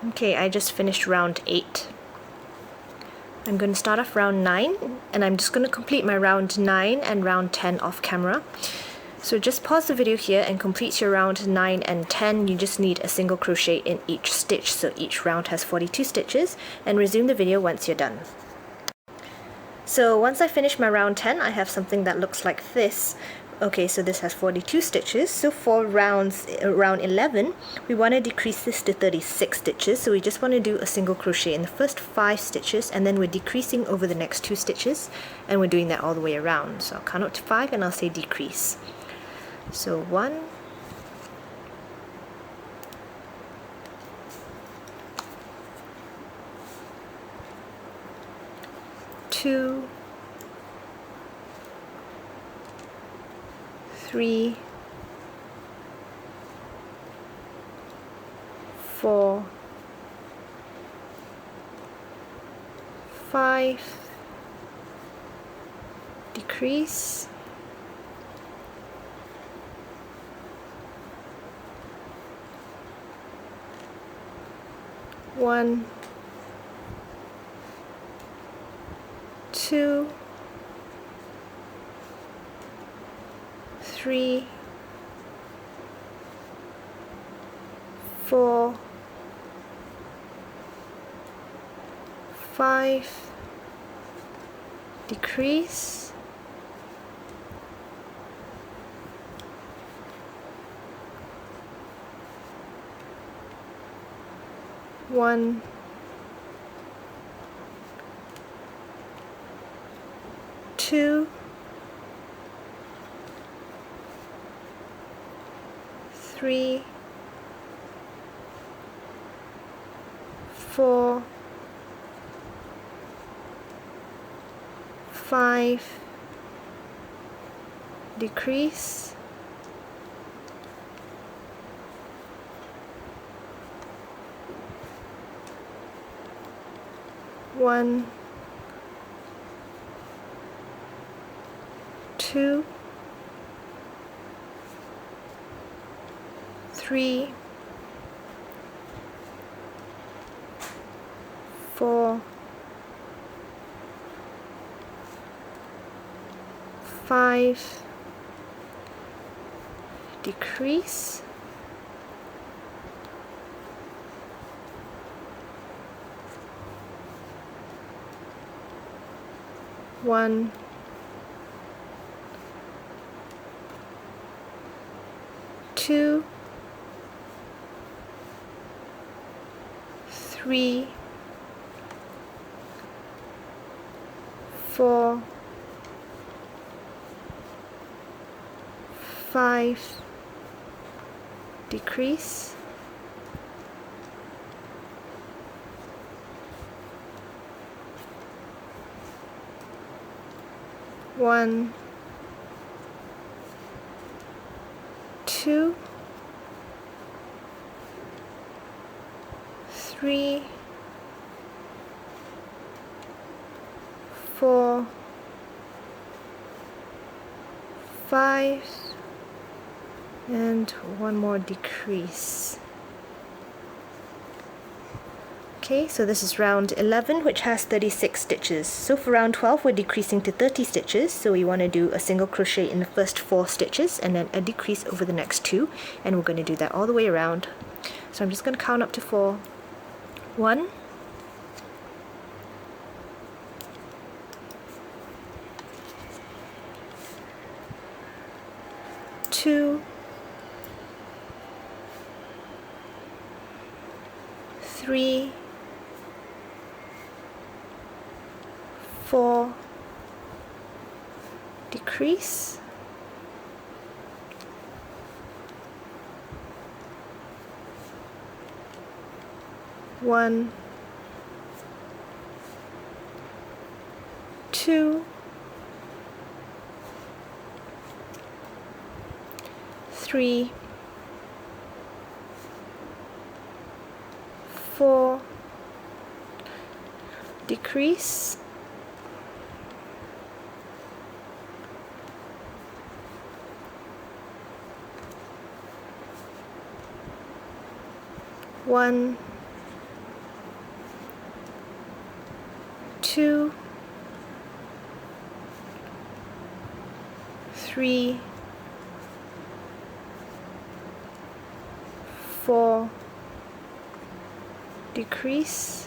Okay, I just finished round 8. I'm going to start off round 9, and I'm just going to complete my round 9 and round 10 off camera. So just pause the video here and complete your round 9 and 10. You just need a single crochet in each stitch, so each round has 42 stitches, and resume the video once you're done. So once I finish my round 10, I have something that looks like this. Okay, so this has 42 stitches. So for round 11, we want to decrease this to 36 stitches. So we just want to do a single crochet in the first 5 stitches, and then we're decreasing over the next 2 stitches, and we're doing that all the way around. So I'll count up to 5 and I'll say decrease. So 1, 2, 3, 4, 5, decrease, 1, 2, 3, 4, 5, decrease, 1, 2, 3, 4, 5, decrease, 1, 2, 3, 4, 5, decrease, 1, 2, 3, 4, 5, decrease, 1, 2, 3, 4, 5, and one more decrease. Okay, so this is round 11, which has 36 stitches. So for round 12, we're decreasing to 30 stitches. So we want to do a single crochet in the first 4 stitches and then a decrease over the next 2. And we're going to do that all the way around. So I'm just going to count up to 4. 1, 2, 3, 4, decrease, 1, 2, 3, 4, decrease, 1, 2, 3, 4, decrease,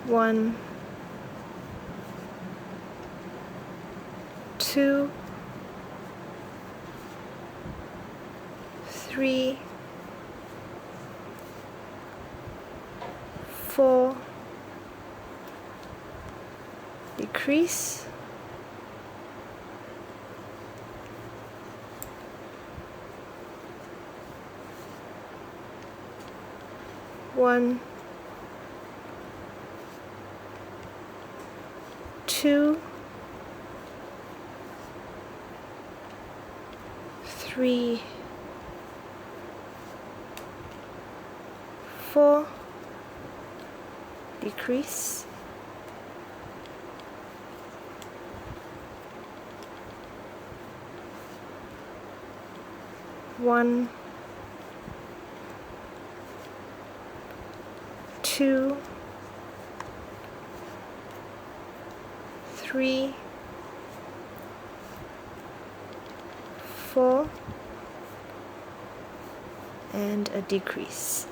1, 2, 3, 4, decrease, 1, 2, 3, 4, decrease, 1, 2, 3, 4, and a decrease.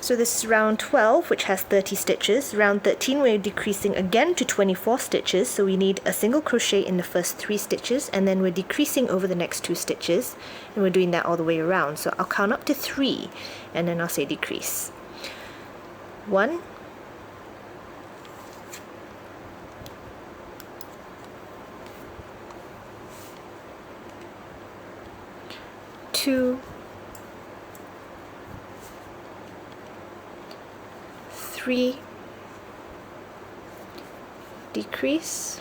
So this is round 12, which has 30 stitches. Round 13 we're decreasing again to 24 stitches, so we need a single crochet in the first 3 stitches, and then we're decreasing over the next 2 stitches, and we're doing that all the way around. So I'll count up to 3 and then I'll say decrease. 1, 2, 3, decrease,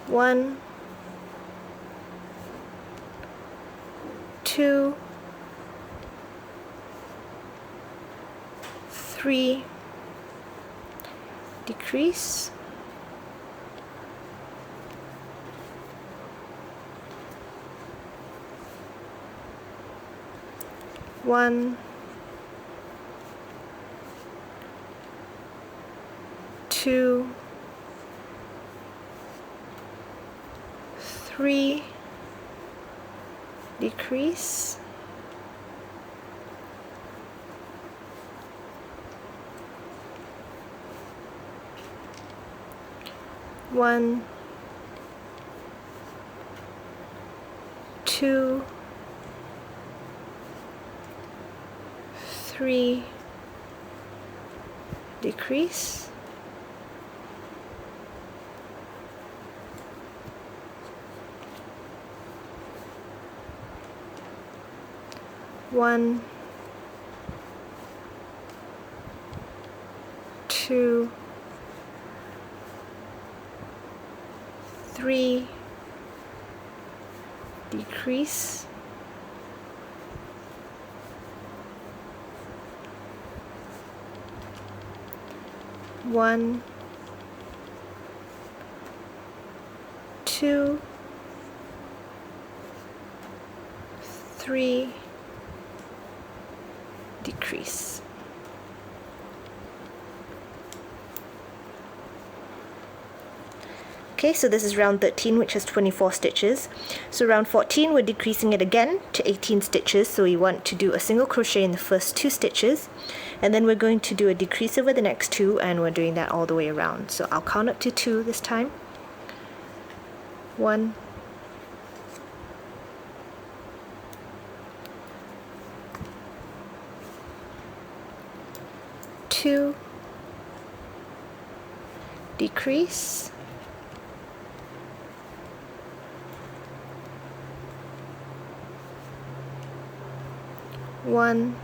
1, 2, 3, decrease, 1, 2, 3, decrease, 1, 2, 3, decrease, 1, 2, 3, decrease, 1, 2, 3, decrease. Okay, so this is round 13, which has 24 stitches. So round 14, we're decreasing it again to 18 stitches. So we want to do a single crochet in the first 2 stitches, and then we're going to do a decrease over the next 2, and we're doing that all the way around. So I'll count up to 2 this time. 1, 2, decrease, 1,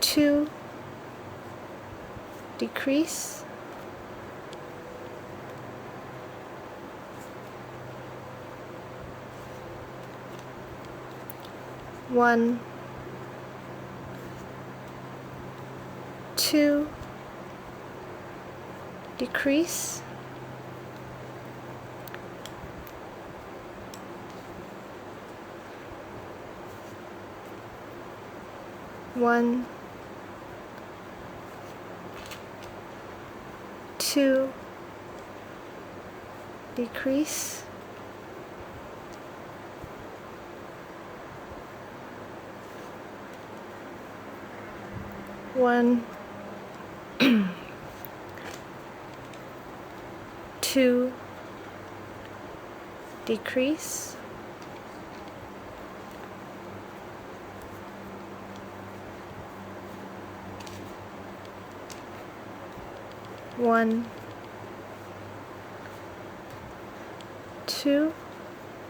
2, decrease, 1, 2, decrease, 1, 2, decrease, 1, 2, decrease, 1, 2,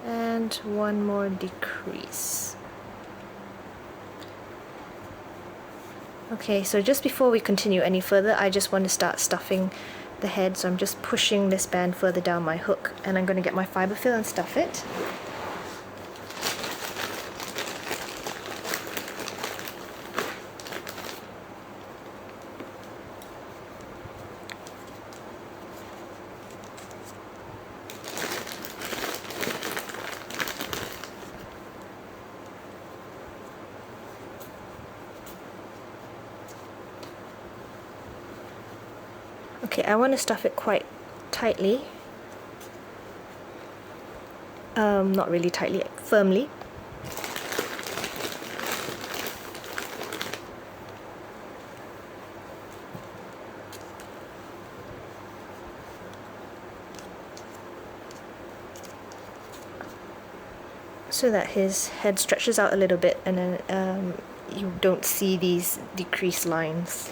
and one more decrease. Okay, so just before we continue any further, I just want to start stuffing the head, so I'm just pushing this band further down my hook, and I'm going to get my fiber fill and stuff it. Okay, I want to stuff it quite tightly. Not really tightly, firmly. So that his head stretches out a little bit, and then you don't see these decreased lines.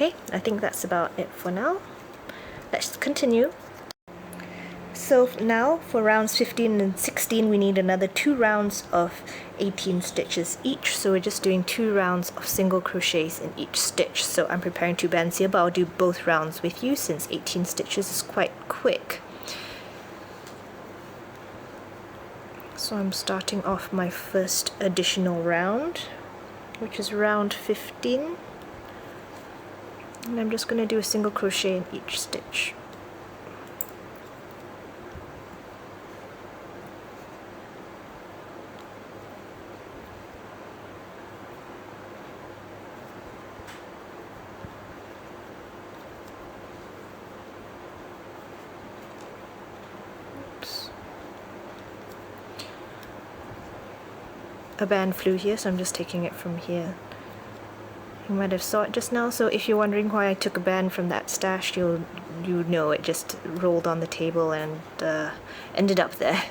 Okay, I think that's about it for now. Let's continue. So now for rounds 15 and 16 we need another 2 rounds of 18 stitches each, so we're just doing 2 rounds of single crochets in each stitch. So I'm preparing 2 bands here, but I'll do both rounds with you since 18 stitches is quite quick. So I'm starting off my first additional round, which is round 15. And I'm just going to do a single crochet in each stitch. Oops. A band flew here, so I'm just taking it from here. You might have saw it just now, so if you're wondering why I took a band from that stash, you know it just rolled on the table and ended up there.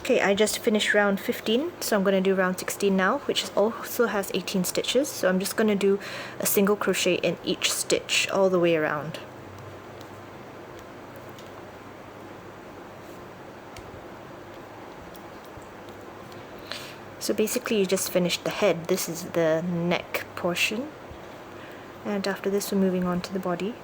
Okay, I just finished round 15, so I'm going to do round 16 now, which also has 18 stitches. So I'm just going to do a single crochet in each stitch all the way around. So basically you just finished the head. This is the neck portion, and after this we're moving on to the body.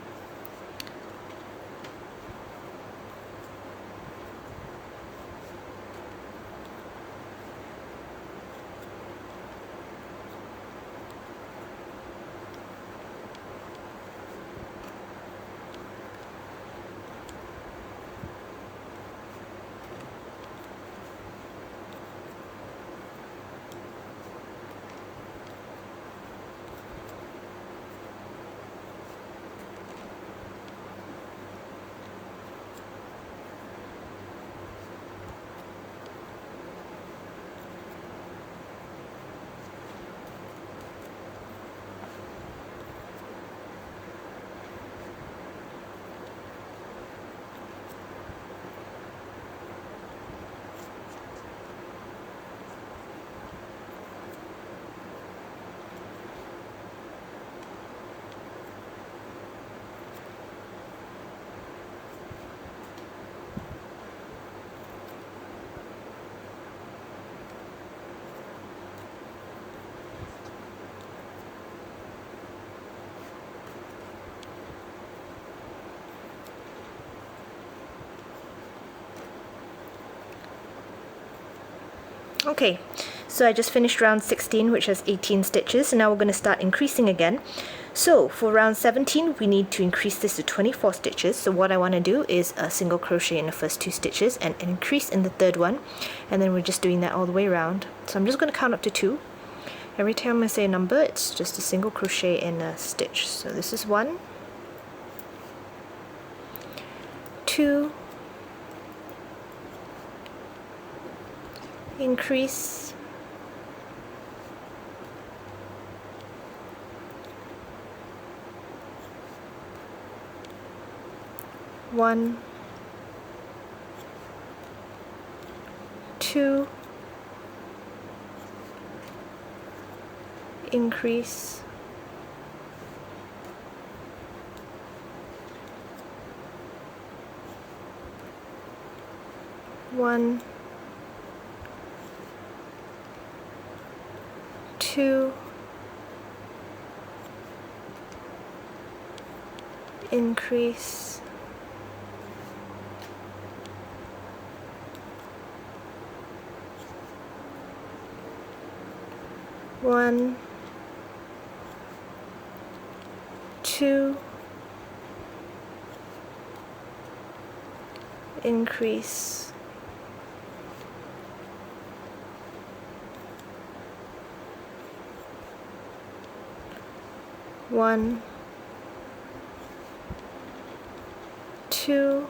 Okay, so I just finished round 16, which has 18 stitches, and now we're going to start increasing again. So for round 17, we need to increase this to 24 stitches. So what I want to do is a single crochet in the first 2 stitches and increase in the third one, and then we're just doing that all the way around. So I'm just going to count up to 2. Every time I say a number, it's just a single crochet in a stitch. So this is 1, 2, increase, 1, 2, increase, 1, 2, increase, 1, 2, increase, 1, 2,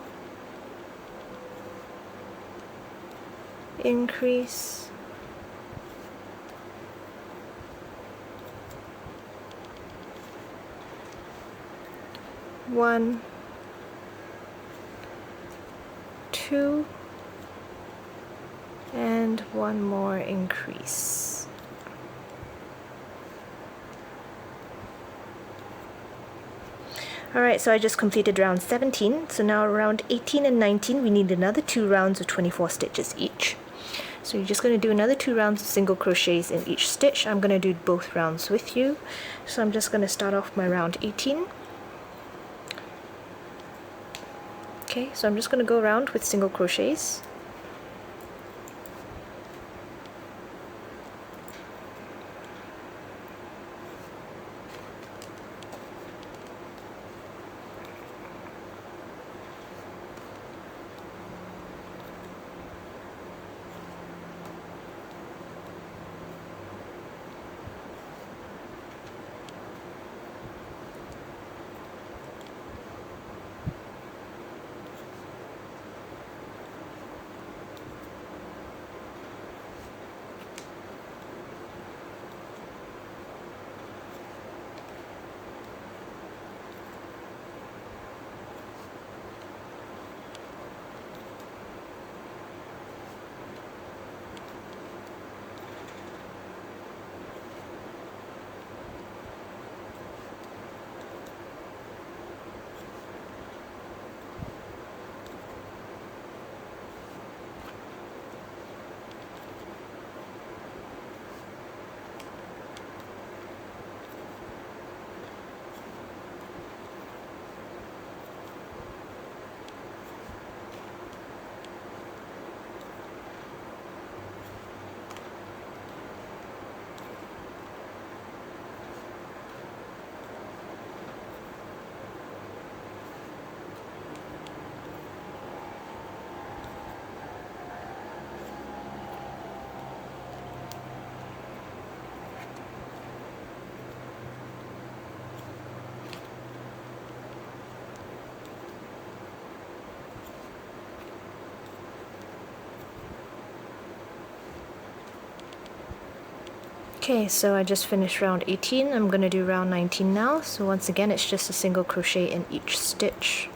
increase, 1, 2, and 1 more increase. Alright, so I just completed round 17, so now round 18 and 19 we need another 2 rounds of 24 stitches each. So you're just going to do another 2 rounds of single crochets in each stitch. I'm going to do both rounds with you. So I'm just going to start off my round 18. Okay, so I'm just going to go around with single crochets. Okay, so I just finished round 18. I'm going to do round 19 now. So once again, it's just a single crochet in each stitch.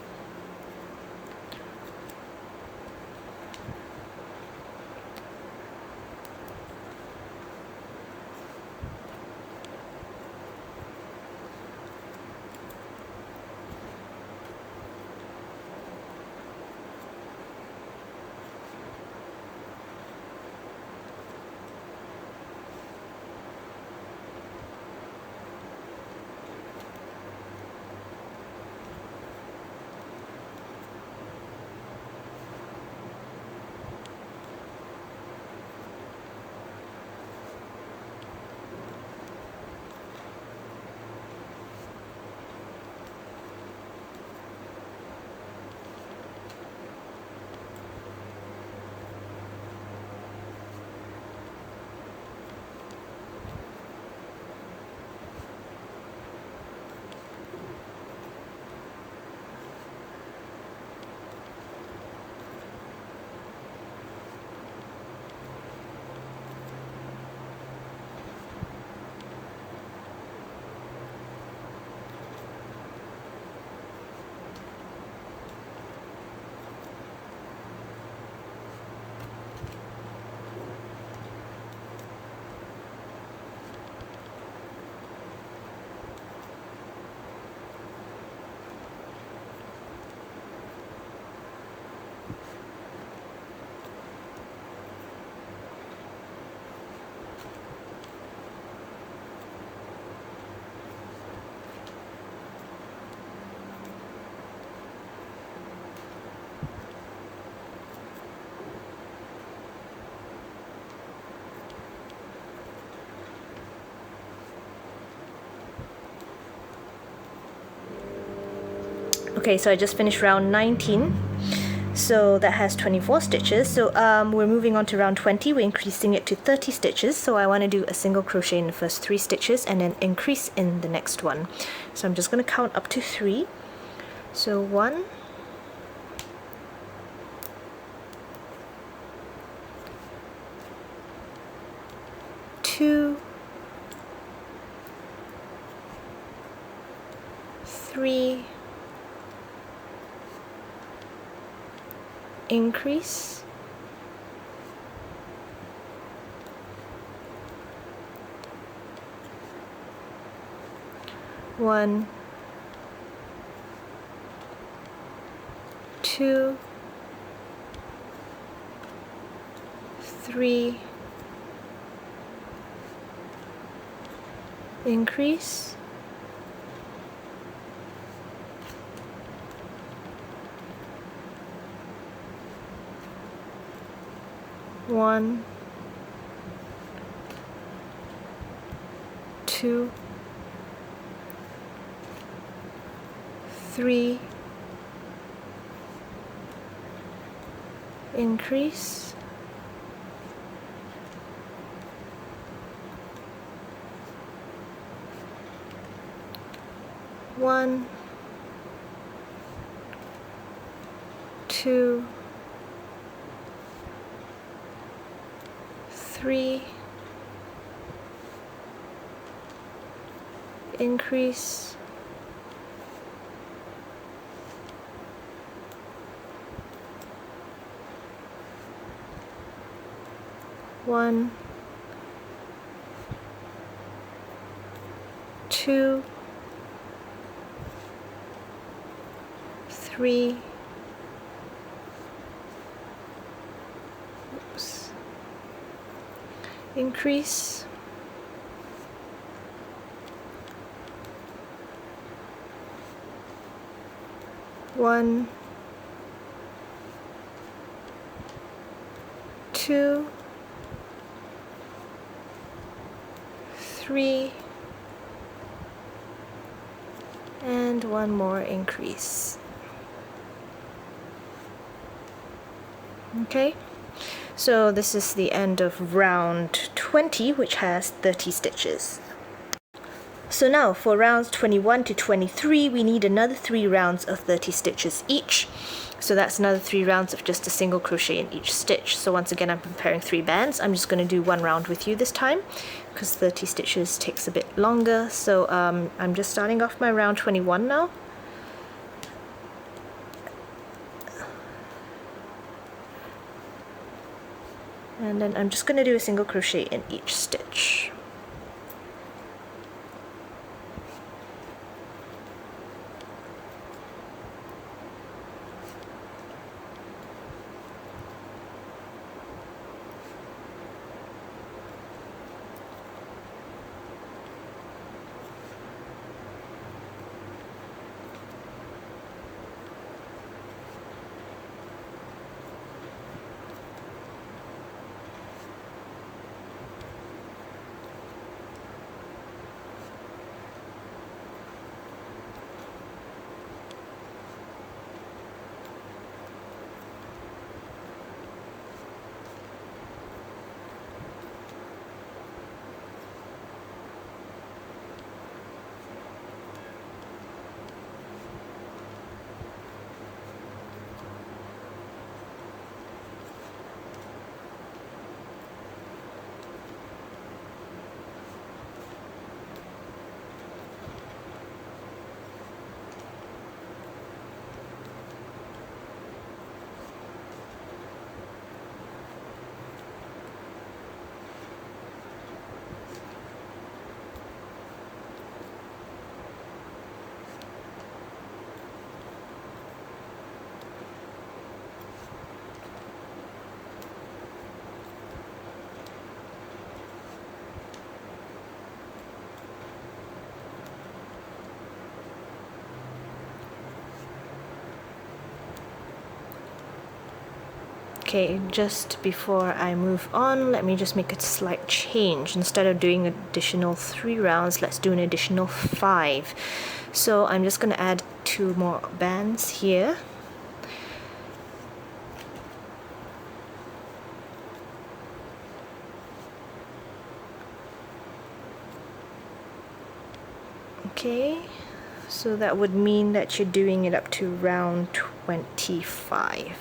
Okay, so I just finished round 19. So that has 24 stitches. So we're moving on to round 20. We're increasing it to 30 stitches. So I want to do a single crochet in the first 3 stitches and then increase in the next one. So I'm just going to count up to 3. So 1, 2, 3, increase, 1, 2, 3, increase, 1, 2, 3, increase, 1, 2, 3, increase, 1, 2, 3, increase, 1, 2, 3, and one more increase. Okay, so this is the end of round 20, which has 30 stitches. So now for rounds 21 to 23, we need another 3 rounds of 30 stitches each. So that's another 3 rounds of just a single crochet in each stitch. So once again, I'm preparing 3 bands. I'm just going to do 1 round with you this time because 30 stitches takes a bit longer. So I'm just starting off my round 21 now. And then I'm just going to do a single crochet in each stitch. Okay, just before I move on, let me just make a slight change. Instead of doing additional 3 rounds, let's do an additional 5. So I'm just going to add 2 more bands here. Okay, so that would mean that you're doing it up to round 25.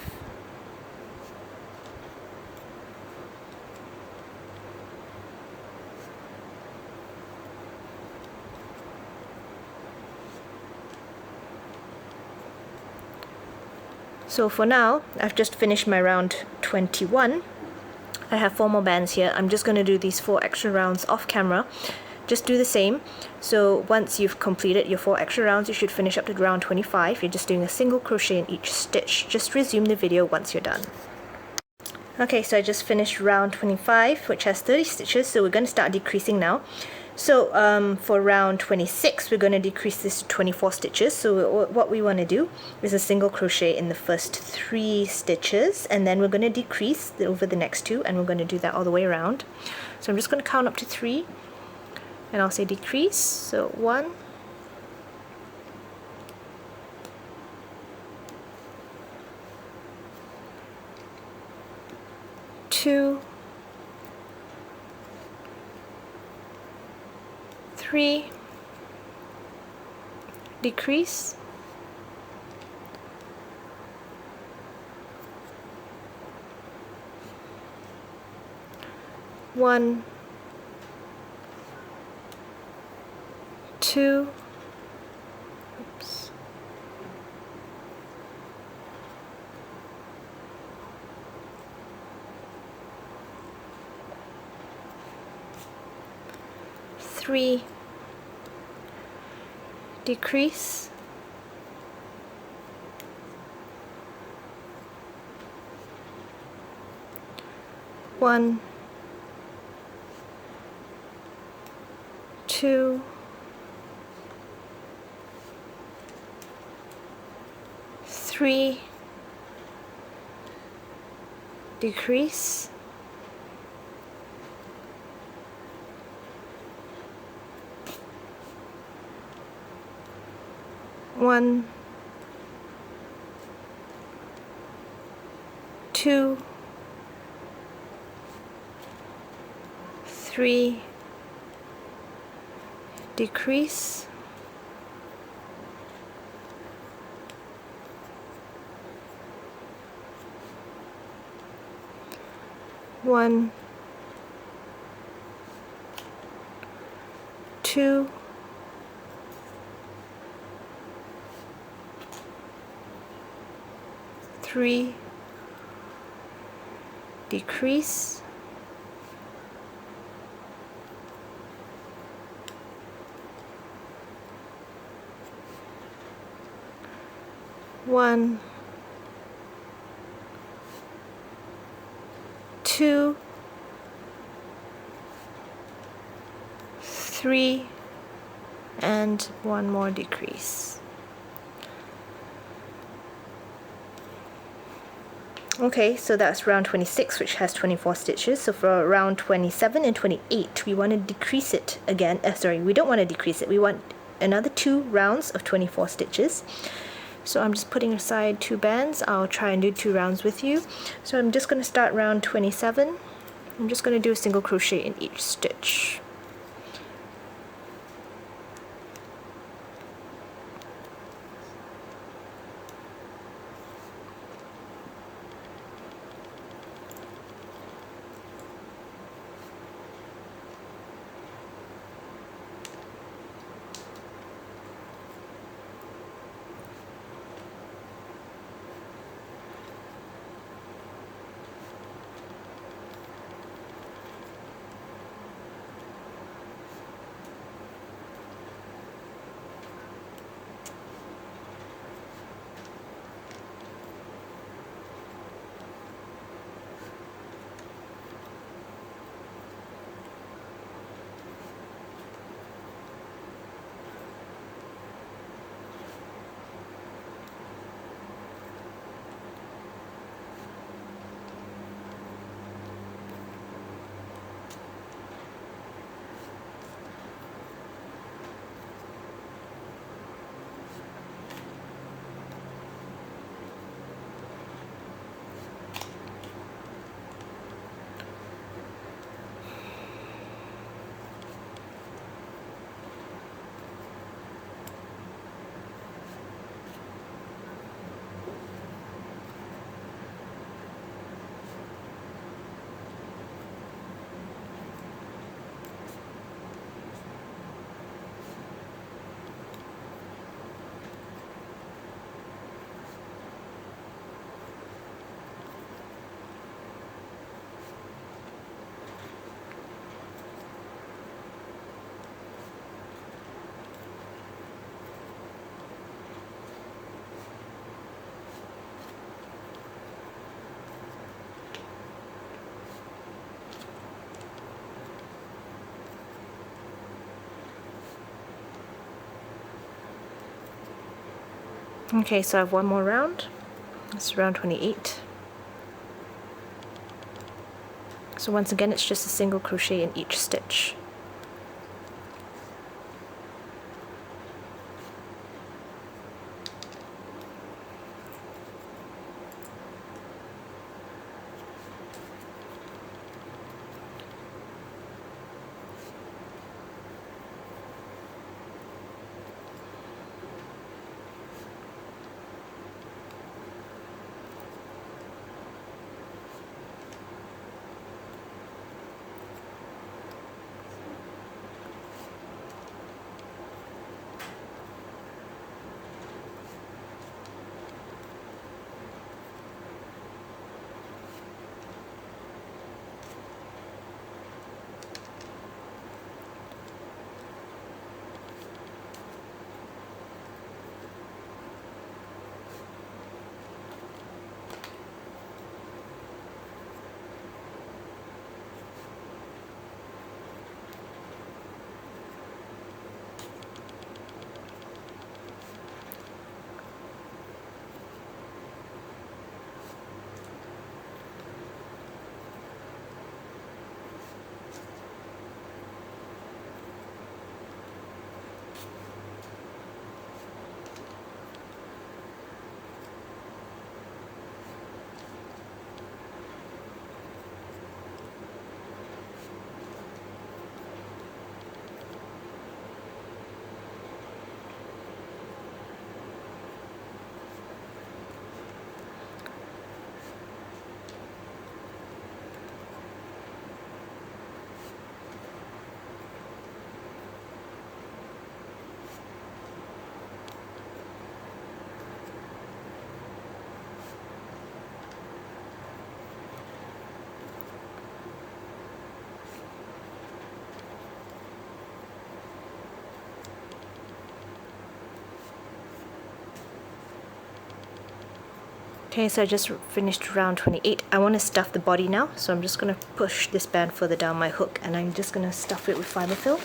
So for now, I've just finished my round 21. I have 4 more bands here. I'm just going to do these 4 extra rounds off camera. Just do the same. So once you've completed your 4 extra rounds, you should finish up to round 25. You're just doing a single crochet in each stitch. Just resume the video once you're done. Okay, so I just finished round 25, which has 30 stitches, so we're going to start decreasing now. So for round 26, we're going to decrease this to 24 stitches. So what we want to do is a single crochet in the first 3 stitches, and then we're going to decrease over the next 2, and we're going to do that all the way around. So I'm just going to count up to 3, and I'll say decrease. So 1, 2, 3, decrease, 1, 2, oops, 3, decrease, 1, 2, 3, decrease, 1, 2, 3, decrease, 1, 2, 3, decrease, 1, 2, 3, and 1 more decrease. Okay, so that's round 26, which has 24 stitches. So for round 27 and 28, we want to decrease it again. We don't want to decrease it. We want another 2 rounds of 24 stitches. So I'm just putting aside 2 bands. I'll try and do 2 rounds with you. So I'm just going to start round 27. I'm just going to do a single crochet in each stitch. Okay, so I have one more round. It's round 28. So once again, it's just a single crochet in each stitch. Okay, so I just finished round 28. I want to stuff the body now, so I'm just going to push this band further down my hook, and I'm just going to stuff it with fiber fill.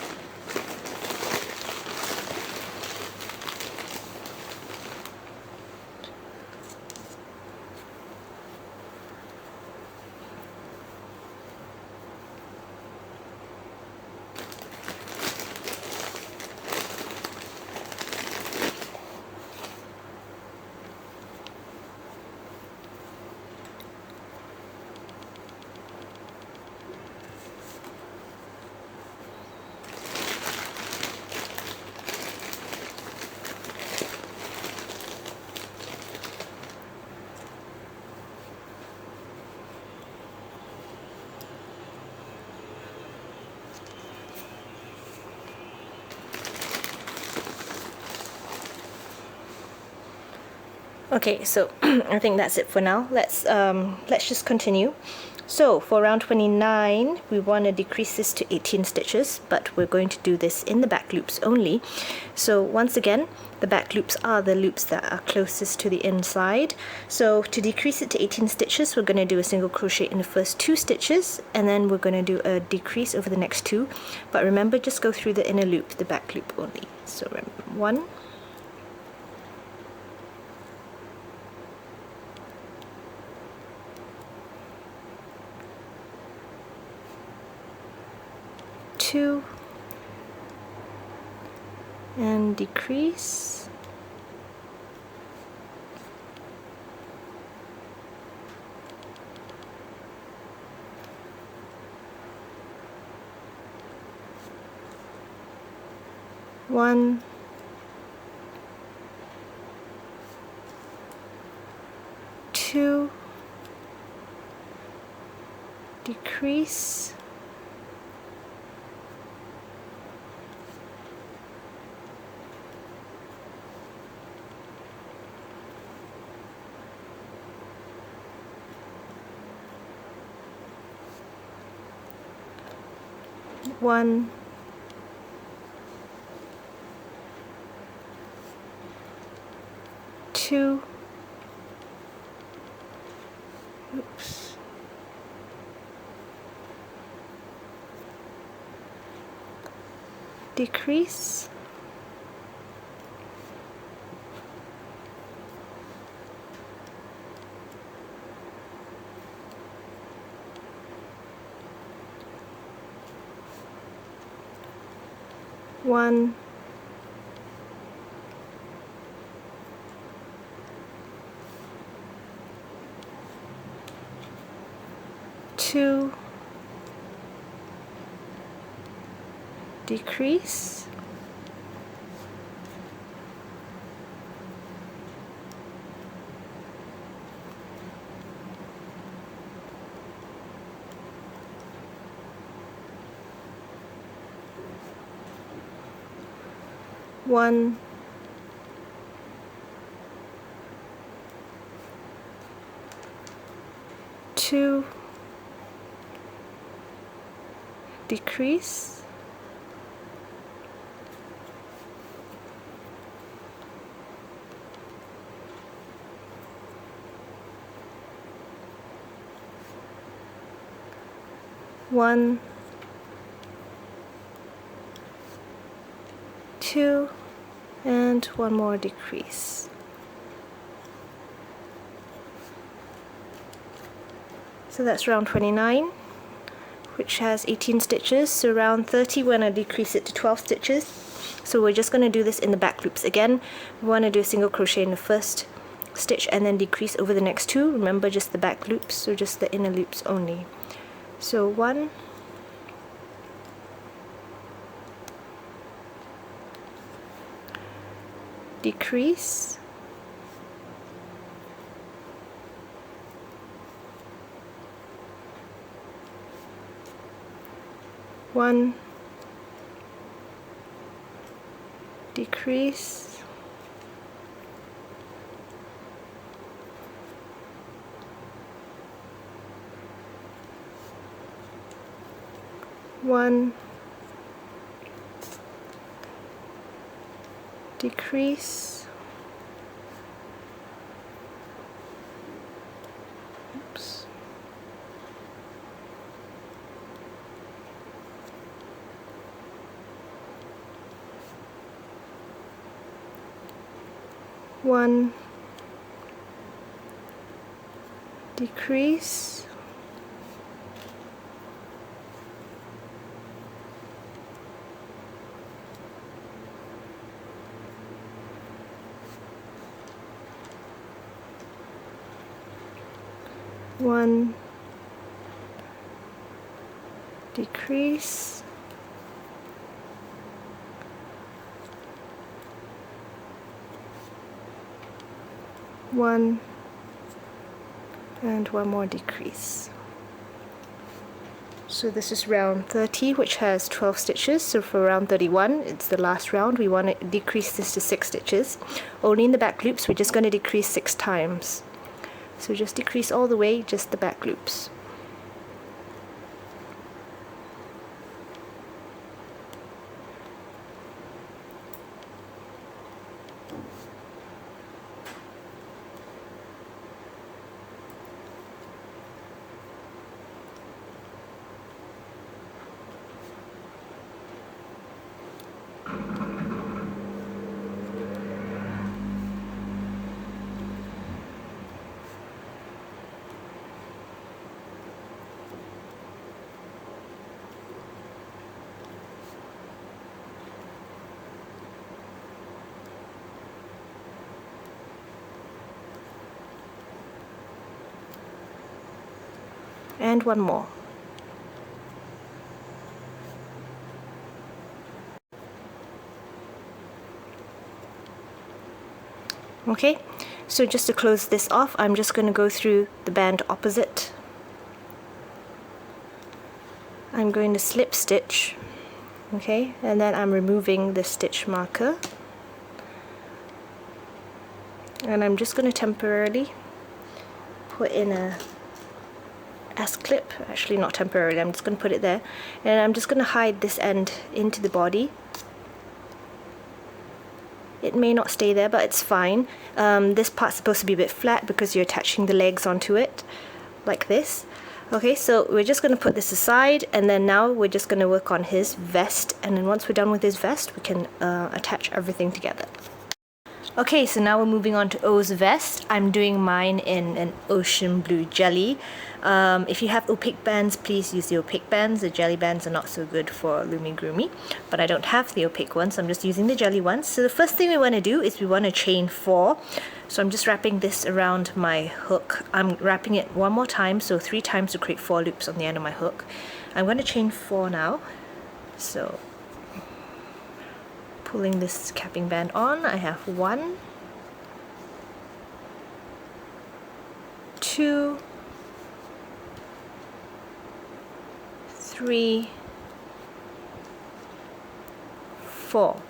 Okay, so I think that's it for now. Let's just continue. So for round 29, we want to decrease this to 18 stitches, but we're going to do this in the back loops only. So once again, the back loops are the loops that are closest to the inside. So to decrease it to 18 stitches, we're going to do a single crochet in the first 2 stitches, and then we're going to do a decrease over the next 2. But remember, just go through the inner loop, the back loop only. So 1, 2, and decrease, 1, 2, decrease, 1, 2, oops, decrease, 1, 2, decrease, 1, 2, decrease, 1, 2, and one more decrease. So that's round 29, which has 18 stitches. So round 30 we're going to decrease it to 12 stitches. So we're just going to do this in the back loops again. We want to do a single crochet in the first stitch and then decrease over the next two. Remember, just the back loops, so just the inner loops only. So 1, 'decrease', 1, 'decrease', 1, 'decrease', oops, 1, 'decrease', 1, 'decrease', 1, and one more decrease. So this is round 30, which has 12 stitches. So for round 31, it's the last round, we want to decrease this to 6 stitches. Only in the back loops, we're just going to decrease 6 times. So just decrease all the way, just the back loops. And one more. Okay, so just to close this off, I'm just going to go through the band opposite. I'm going to slip stitch, okay, and then I'm removing the stitch marker. And I'm just going to temporarily put in a S-clip, actually not temporarily, I'm just going to put it there, and I'm just going to hide this end into the body. It may not stay there, but it's fine. This part's supposed to be a bit flat because you're attaching the legs onto it, like this. Okay, so we're just going to put this aside, and then now we're just going to work on his vest, and then once we're done with his vest, we can attach everything together. Okay, so now we're moving on to O's vest. I'm doing mine in an ocean blue jelly. If you have opaque bands, please use the opaque bands. The jelly bands are not so good for Loomigurumi, but I don't have the opaque ones, so I'm just using the jelly ones. So the first thing we want to do is we want to chain 4. So I'm just wrapping this around my hook. I'm wrapping it one more time, so 3 times to create 4 loops on the end of my hook. I'm going to chain 4 now. So pulling this capping band on, I have 1, 2, 3, 4.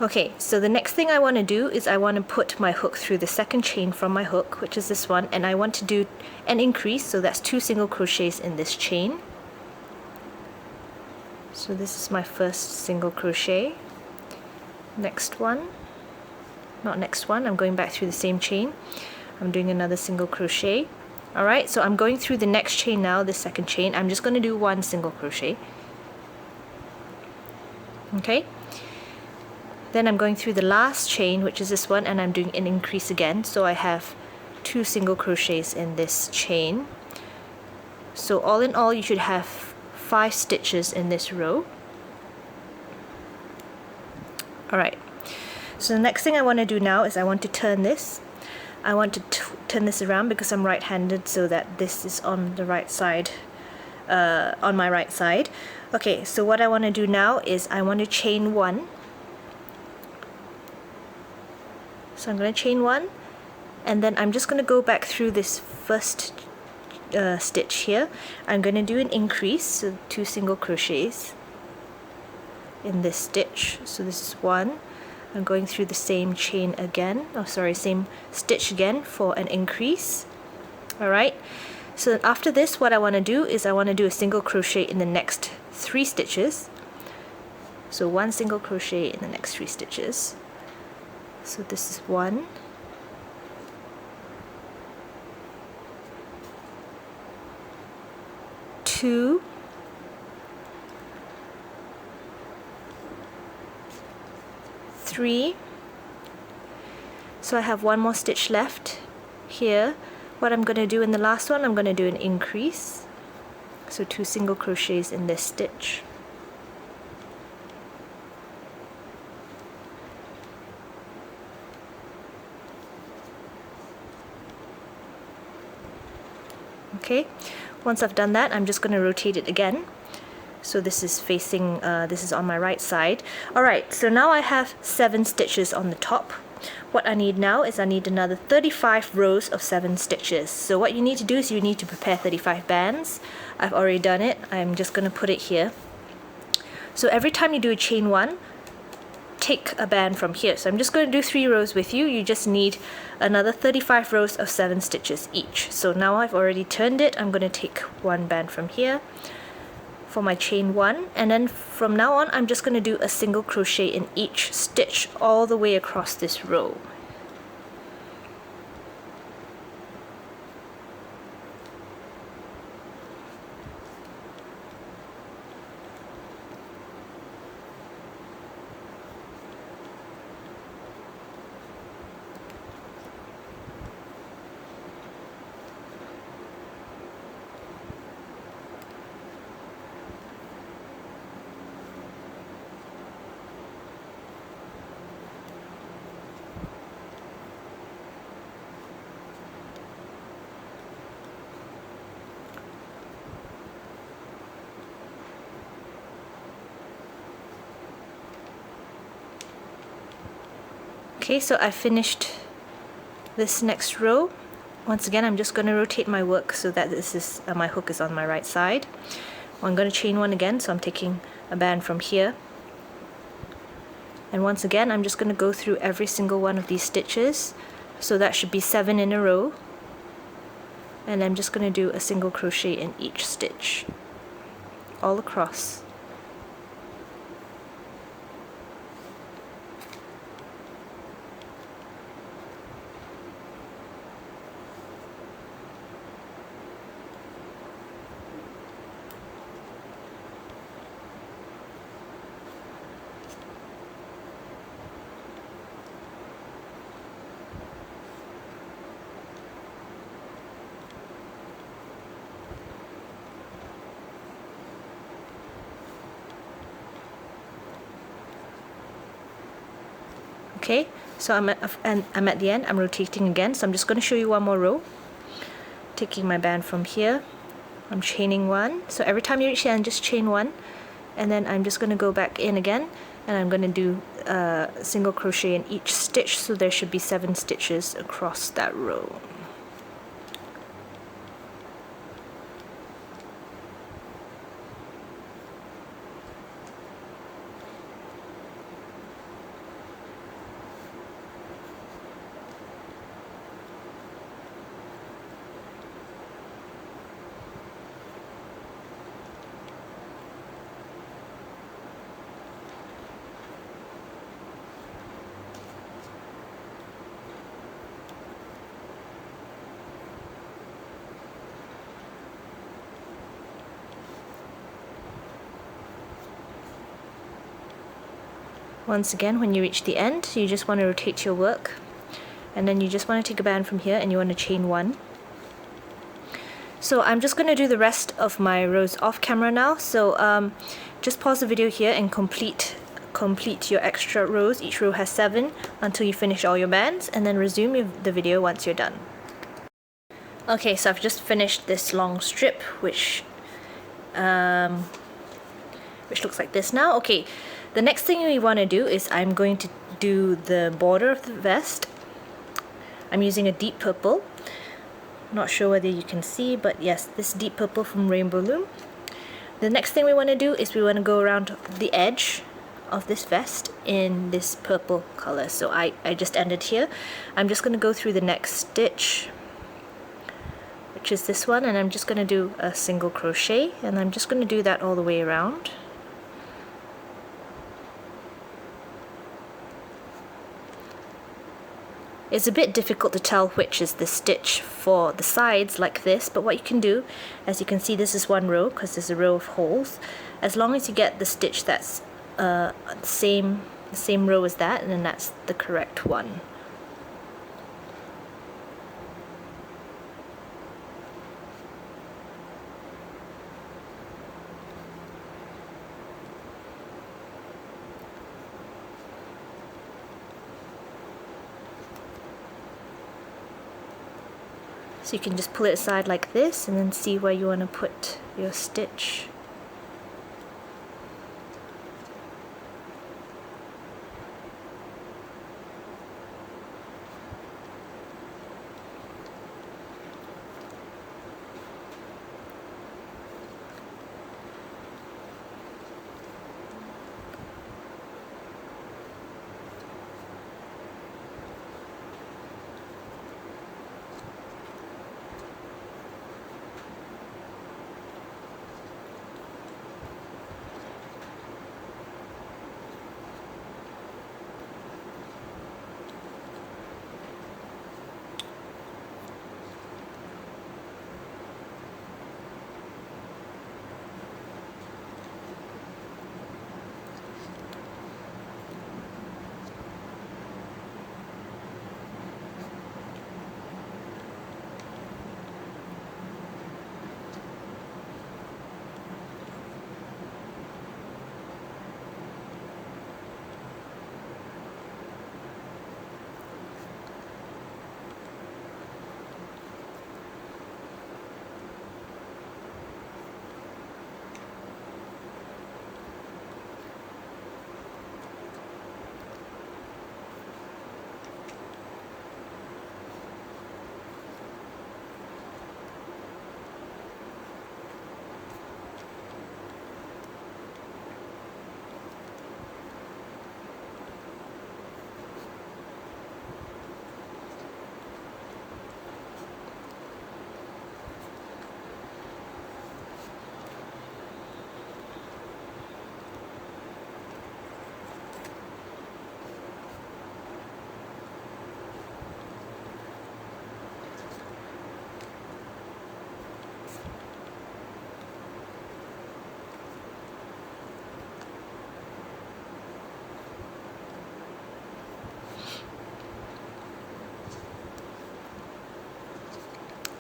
Okay, so the next thing I want to do is I want to put my hook through the second chain from my hook, which is this one, and I want to do an increase, so that's 2 single crochets in this chain. So this is my first single crochet. Next one, not next one, I'm going back through the same chain. I'm doing another single crochet. Alright, so I'm going through the next chain now, the second chain. I'm just going to do 1 single crochet. Okay, then I'm going through the last chain, which is this one, and I'm doing an increase again. So I have 2 single crochets in this chain. So all in all, you should have 5 stitches in this row. Alright, so the next thing I want to do now is I want to turn this. I want to turn this around because I'm right-handed, so that this is on the right side, on my right side. Okay, so what I want to do now is I want to chain 1. So I'm going to chain 1, and then I'm just going to go back through this first stitch here. I'm going to do an increase, so 2 single crochets in this stitch. So this is 1. I'm going through the same chain again, same stitch again for an increase. Alright, so after this, what I want to do is I want to do a single crochet in the next 3 stitches. So 1 single crochet in the next 3 stitches. So this is 1, 2, 3. So I have 1 more stitch left here. What I'm going to do in the last one, I'm going to do an increase. So 2 single crochets in this stitch. Okay, once I've done that, I'm just going to rotate it again. So this is facing, this is on my right side. Alright, so now I have 7 stitches on the top. What I need now is I need another 35 rows of 7 stitches. So what you need to do is you need to prepare 35 bands. I've already done it. I'm just going to put it here. So every time you do a chain 1, take a band from here. So I'm just going to do 3 rows with you. You just need another 35 rows of 7 stitches each. So now I've already turned it. I'm going to take 1 band from here for my chain 1, and then from now on I'm just going to do a single crochet in each stitch all the way across this row. Okay, so I finished this next row. Once again, I'm just going to rotate my work so that this is my hook is on my right side. I'm going to chain 1 again, so I'm taking a band from here. And once again, I'm just going to go through every single one of these stitches. So that should be 7 in a row. And I'm just going to do a single crochet in each stitch, all across. Okay, so I'm at the end. I'm rotating again, so I'm just going to show you one more row. Taking my band from here, I'm chaining one. So every time you reach the end, just chain one, and then I'm just going to go back in again, and I'm going to do a single crochet in each stitch, so there should be 7 stitches across that row. Once again, when you reach the end, you just want to rotate your work, and then you just want to take a band from here and you want to chain one. So I'm just going to do the rest of my rows off camera now, so just pause the video here and complete your extra rows. Each row has 7 until you finish all your bands, and then resume the video once you're done. Okay, so I've just finished this long strip, which looks like this now. Okay, the next thing we want to do is I'm going to do the border of the vest. I'm using a deep purple. Not sure whether you can see, but yes, this deep purple from Rainbow Loom. The next thing we want to do is we want to go around the edge of this vest in this purple color. So I just ended here. I'm just going to go through the next stitch, which is this one, and I'm just going to do a single crochet, and I'm just going to do that all the way around. It's a bit difficult to tell which is the stitch for the sides like this, but what you can do, as you can see, this is one row because there's a row of holes. As long as you get the stitch that's the same row as that, and then that's the correct one. So you can just pull it aside like this and then see where you want to put your stitch.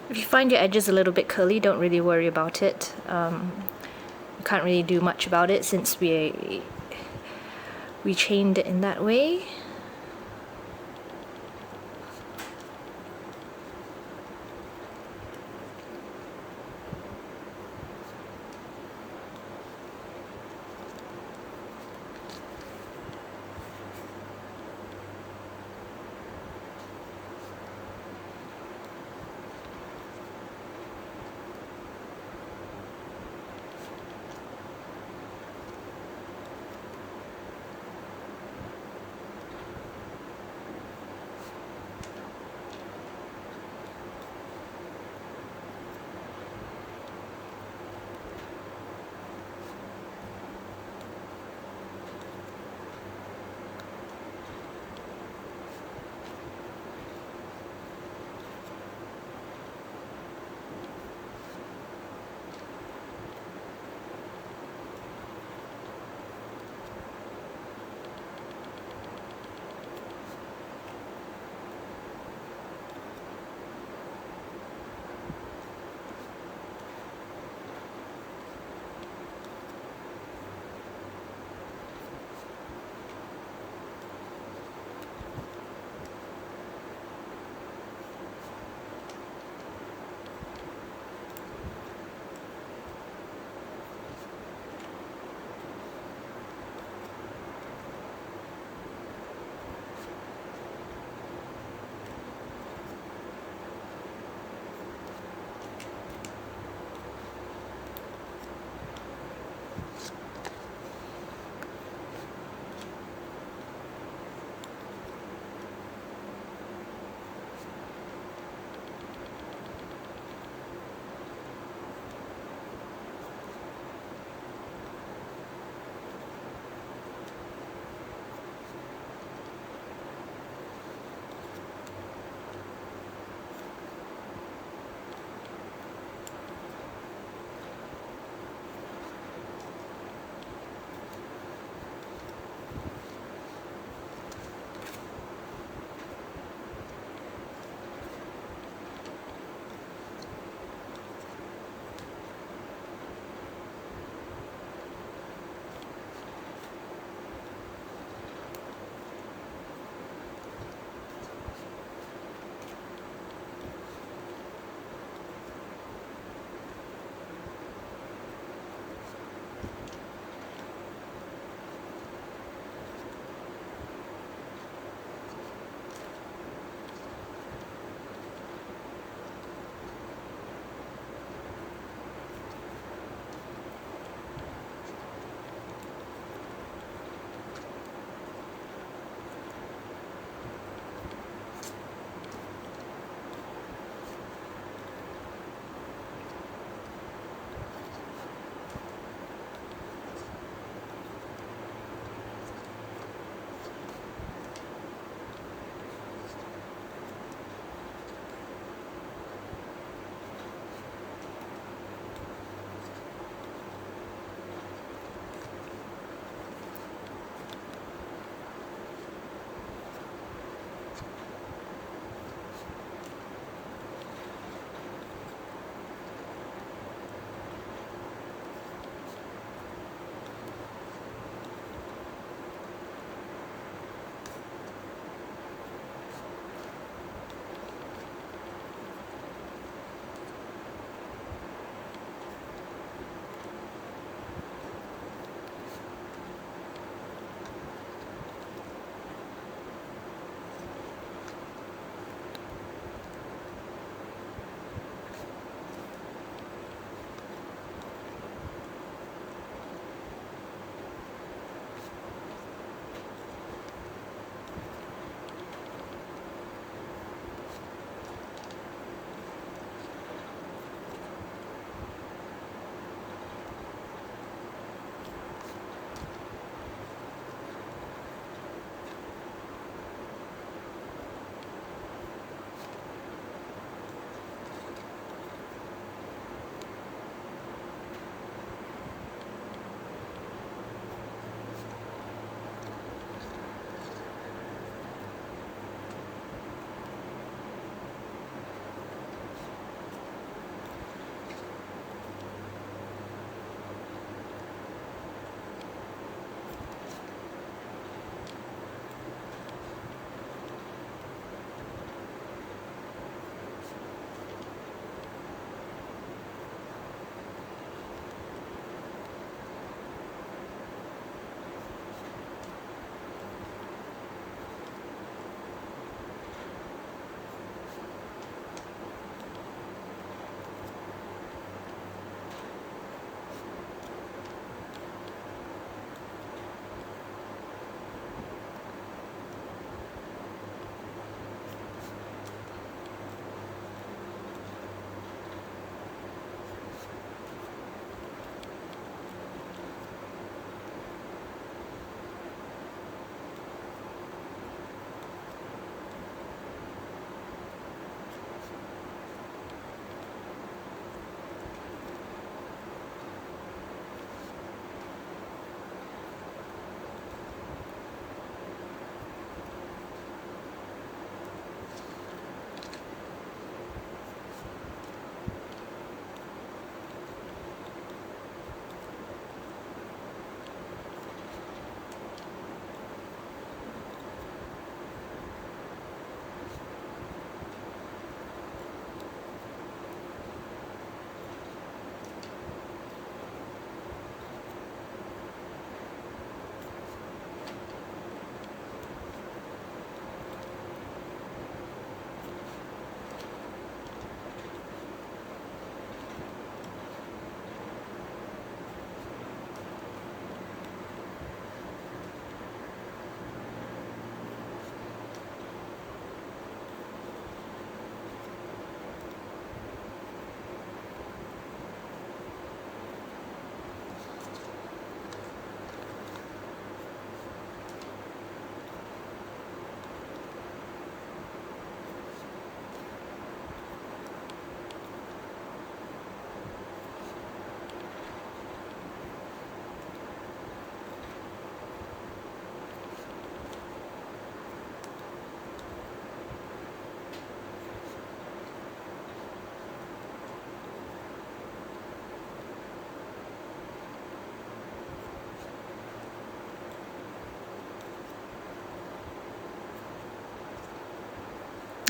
If you find your edges a little bit curly, don't really worry about it. You can't really do much about it since we chained it in that way.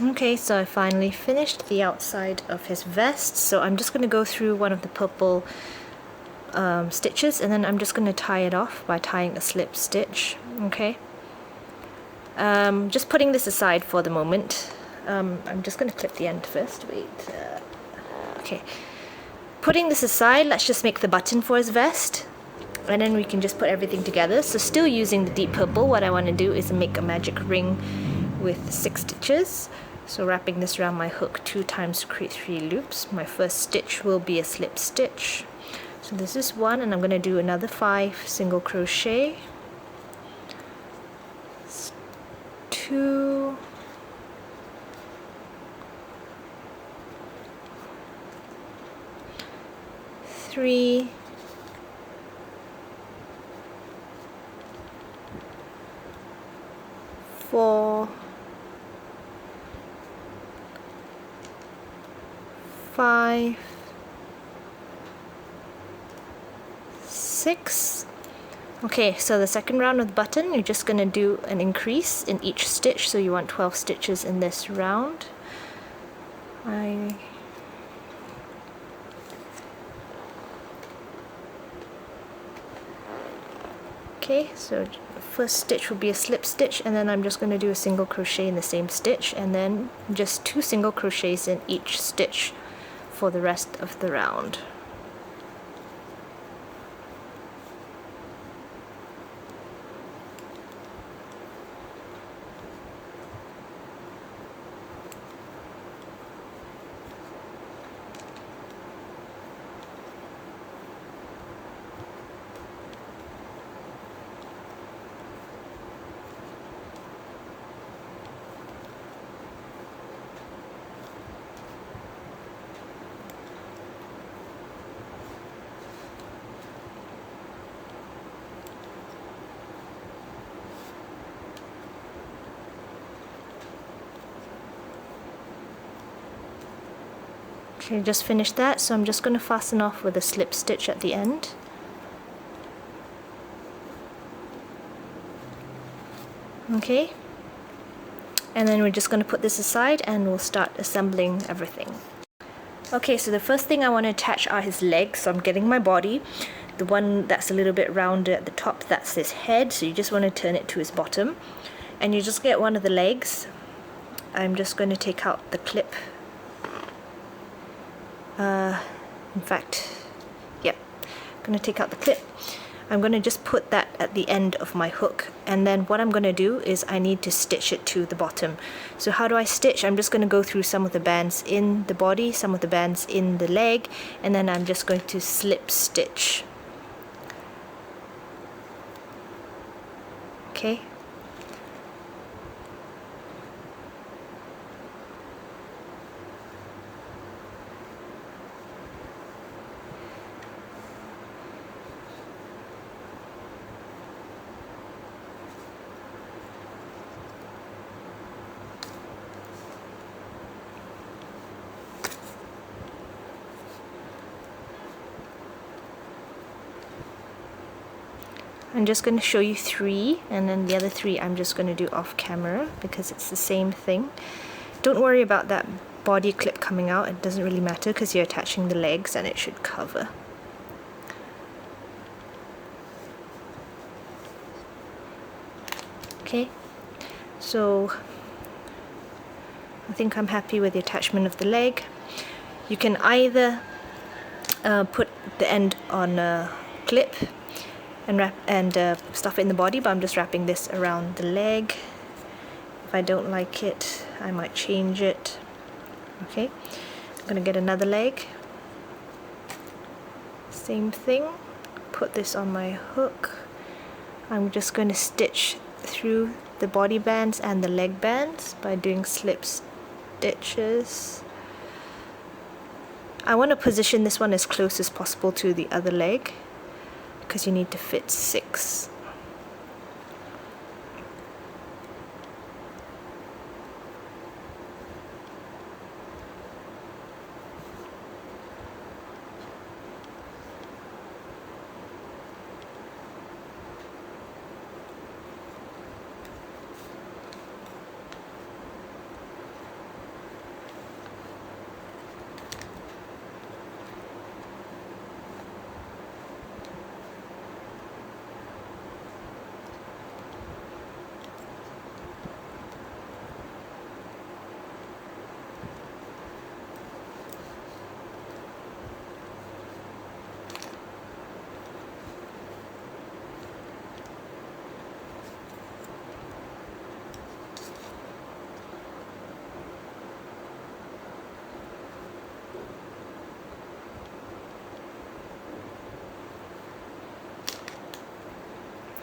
Okay, so I finally finished the outside of his vest, so I'm just going to go through one of the purple stitches, and then I'm just going to tie it off by tying a slip stitch. Okay, just putting this aside for the moment. I'm just going to clip the end first. Wait. Okay, putting this aside, let's just make the button for his vest, and then we can just put everything together. So still using the deep purple, what I want to do is make a magic ring with 6 stitches. So wrapping this around my hook 2 times to create 3 loops. My first stitch will be a slip stitch. So this is 1, and I'm going to do another 5 single crochet. 2, 3, 4, 5, 6. Okay, so the second round of the button, you're just going to do an increase in each stitch, so you want 12 stitches in this round. Okay, so first stitch will be a slip stitch, and then I'm just going to do a single crochet in the same stitch, and then just 2 single crochets in each stitch for the rest of the round. Okay, just finished that, so I'm just going to fasten off with a slip stitch at the end. Okay, and then we're just going to put this aside and we'll start assembling everything. Okay, so the first thing I want to attach are his legs, so I'm getting my body. The one that's a little bit rounder at the top, that's his head, so you just want to turn it to his bottom. And you just get one of the legs. I'm just going to take out the clip. In fact, yep, I'm going to take out the clip. I'm going to just put that at the end of my hook, and then what I'm going to do is I need to stitch it to the bottom. So how do I stitch? I'm just going to go through some of the bands in the body, some of the bands in the leg, and then I'm just going to slip stitch. Okay. I'm just going to show you 3, and then the other 3 I'm just going to do off camera because it's the same thing. Don't worry about that body clip coming out, it doesn't really matter because you're attaching the legs and it should cover. Okay, so I think I'm happy with the attachment of the leg. You can either put the end on a clip and wrap and stuff it in the body, but I'm just wrapping this around the leg. If I don't like it, I might change it. Okay, I'm gonna get another leg. Same thing, put this on my hook. I'm just going to stitch through the body bands and the leg bands by doing slip stitches. I want to position this one as close as possible to the other leg because you need to fit 6.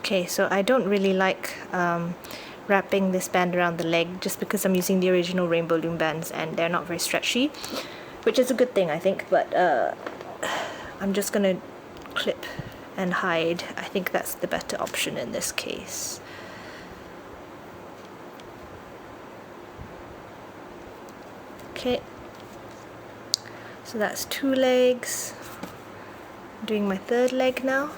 Okay, so I don't really like wrapping this band around the leg just because I'm using the original Rainbow Loom bands and they're not very stretchy, which is a good thing I think, but I'm just gonna clip and hide. I think that's the better option in this case. Okay, so that's 2 legs. I'm doing my 3rd leg now.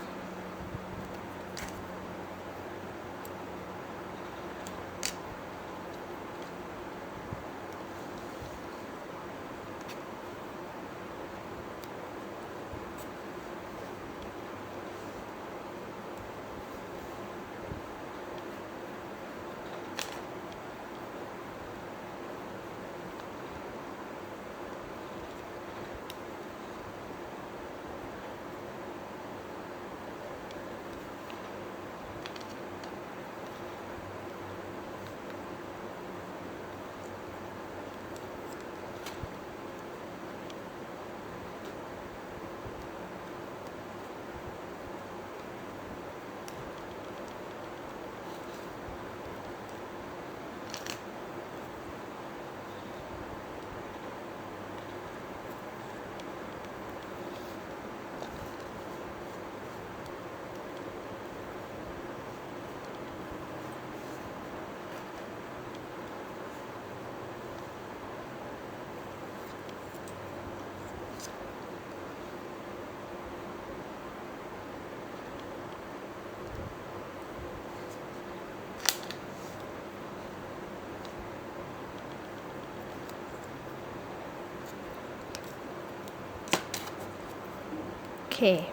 Okay,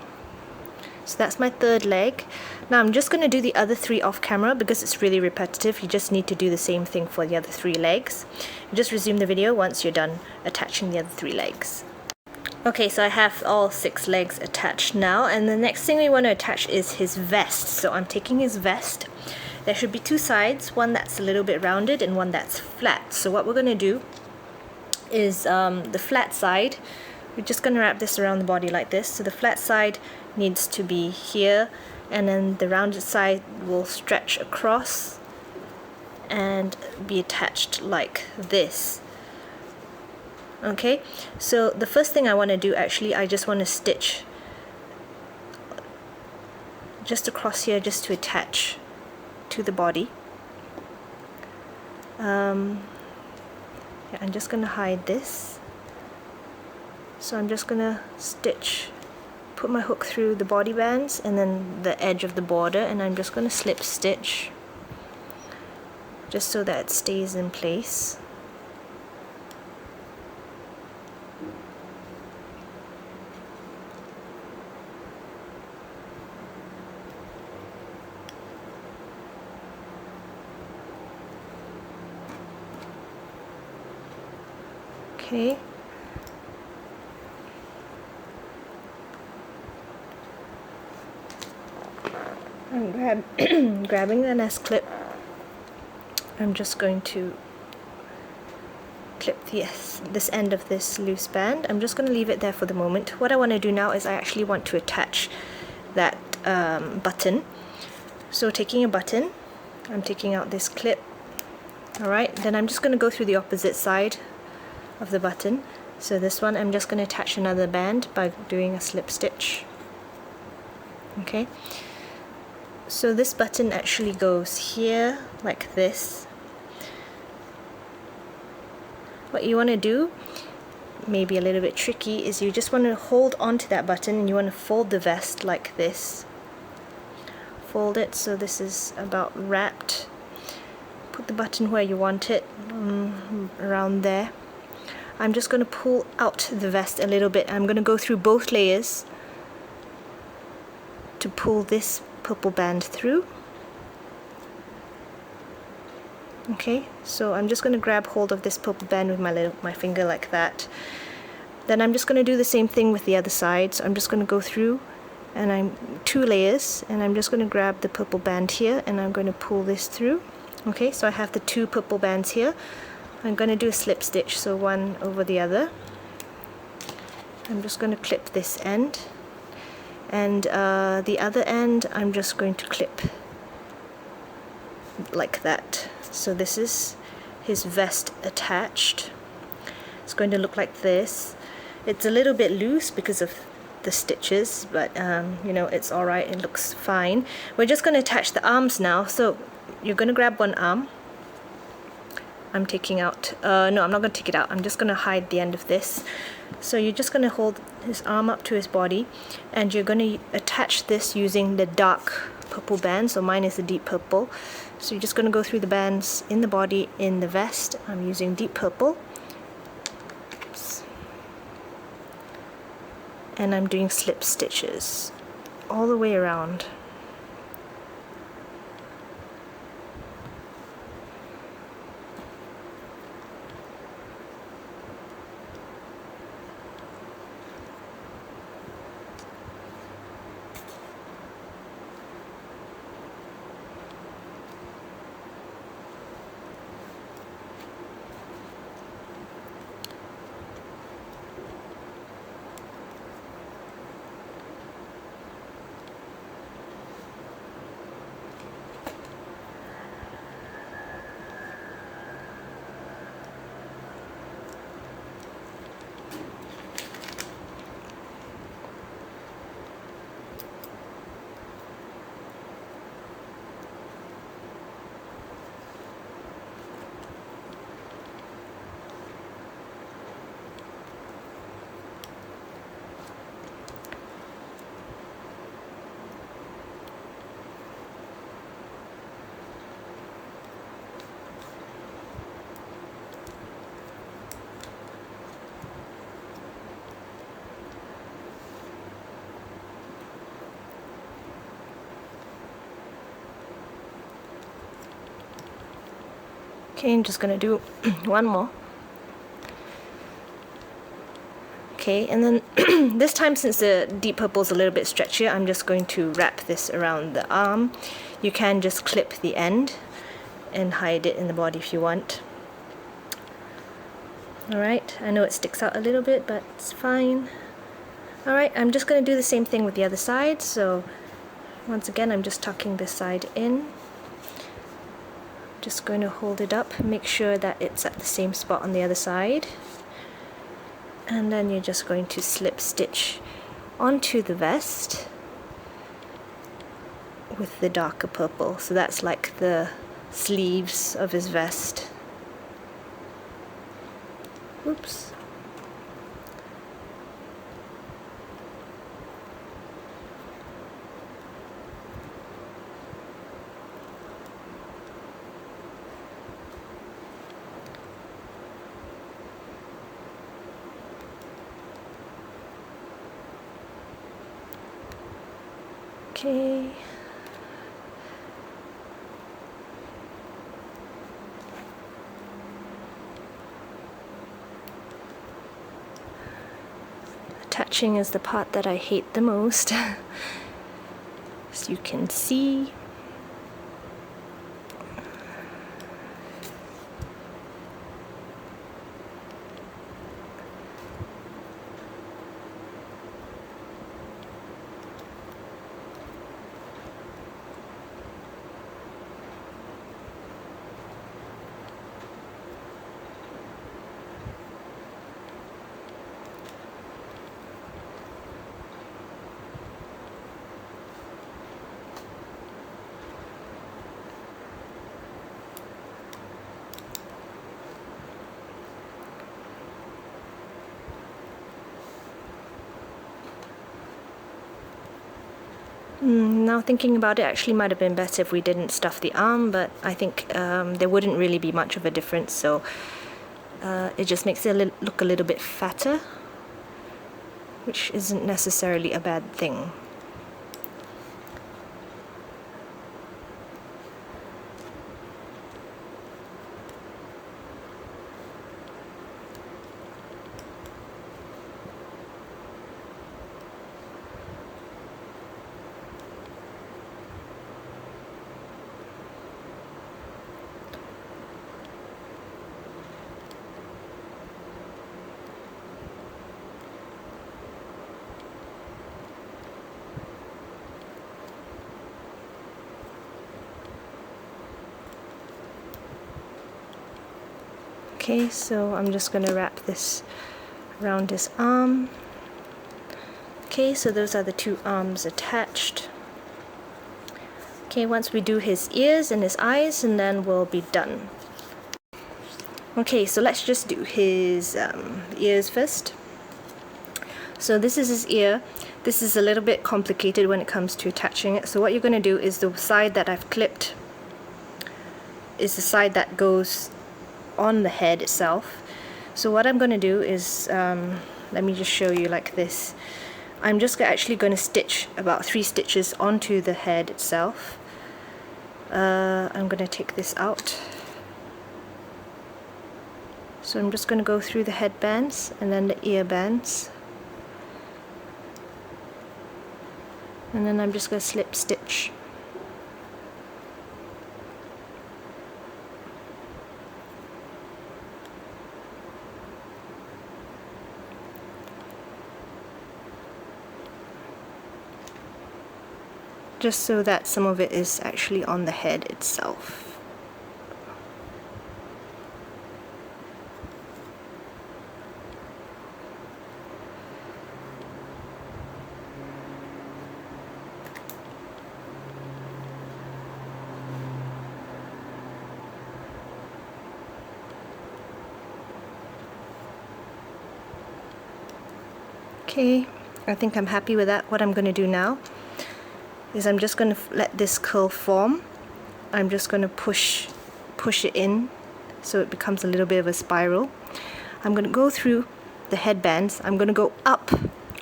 so that's my 3rd leg. Now I'm just going to do the other 3 off camera because it's really repetitive. You just need to do the same thing for the other 3 legs. You just resume the video once you're done attaching the other 3 legs. Okay, so I have all 6 legs attached now, and the next thing we want to attach is his vest. So I'm taking his vest. There should be 2 sides, one that's a little bit rounded and one that's flat. So what we're going to do is the flat side, we're just going to wrap this around the body like this. So the flat side needs to be here, and then the rounded side will stretch across and be attached like this. Okay, so the first thing I want to do, actually, I just want to stitch just across here just to attach to the body. Yeah, I'm just going to hide this. So I'm just going to stitch, put my hook through the body bands and then the edge of the border, and I'm just going to slip stitch just so that it stays in place. Okay. I'm grabbing the nest clip. I'm just going to clip this end of this loose band. I'm just going to leave it there for the moment. What I want to do now is I actually want to attach that button. So taking a button, I'm taking out this clip. Alright, then I'm just going to go through the opposite side of the button. So this one, I'm just going to attach another band by doing a slip stitch. Okay. So this button actually goes here, like this. What you want to do, maybe a little bit tricky, is you just want to hold onto that button and you want to fold the vest like this. Fold it so this is about wrapped. Put the button where you want it, around there. I'm just going to pull out the vest a little bit. I'm going to go through both layers to pull this purple band through. Okay, so I'm just going to grab hold of this purple band with my finger like that. Then I'm just going to do the same thing with the other side. So I'm just going to go through, and I'm 2 layers, and I'm just going to grab the purple band here, and I'm going to pull this through. Okay, so I have the 2 purple bands here. I'm going to do a slip stitch, so one over the other. I'm just going to clip this end, and the other end I'm just going to clip like that. So this is his vest attached. It's going to look like this. It's a little bit loose because of the stitches, but you know, it's alright, it looks fine. We're just going to attach the arms now. So you're going to grab one arm. I'm taking out, no, I'm not going to take it out, I'm just going to hide the end of this. So you're just going to hold his arm up to his body, and you're going to attach this using the dark purple band. So mine is the deep purple. So you're just going to go through the bands in the body, in the vest. I'm using deep purple. Oops. And I'm doing slip stitches all the way around. Okay, I'm just gonna do one more. Okay, and then this time, since the deep purple is a little bit stretchier, I'm just going to wrap this around the arm. You can just clip the end and hide it in the body if you want. Alright, I know it sticks out a little bit, but it's fine. Alright, I'm just going to do the same thing with the other side. So once again, I'm just tucking this side in. Just going to hold it up, make sure that it's at the same spot on the other side. And then you're just going to slip stitch onto the vest with the darker purple. So that's like the sleeves of his vest. Oops. Okay. Attaching is the part that I hate the most. As you can see. Now thinking about it, actually might have been better if we didn't stuff the arm, but I think there wouldn't really be much of a difference, so it just makes it look a little bit fatter, which isn't necessarily a bad thing. Okay, so I'm just going to wrap this around his arm. Okay, so those are the two arms attached. Okay, once we do his ears and his eyes, and then we'll be done. Okay, so let's just do his ears first. So this is his ear. This is a little bit complicated when it comes to attaching it. So what you're going to do is the side that I've clipped is the side that goes on the head itself. So what I'm going to do is, let me just show you like this. I'm just actually going to stitch about 3 stitches onto the head itself. I'm going to take this out. So I'm just going to go through the headbands and then the ear bands. And then I'm just going to slip stitch. Just so that some of it is actually on the head itself. Okay, I think I'm happy with that. What I'm going to do now is I'm just going to let this curl form. I'm just going to push it in so it becomes a little bit of a spiral. I'm going to go through the headbands. I'm going to go up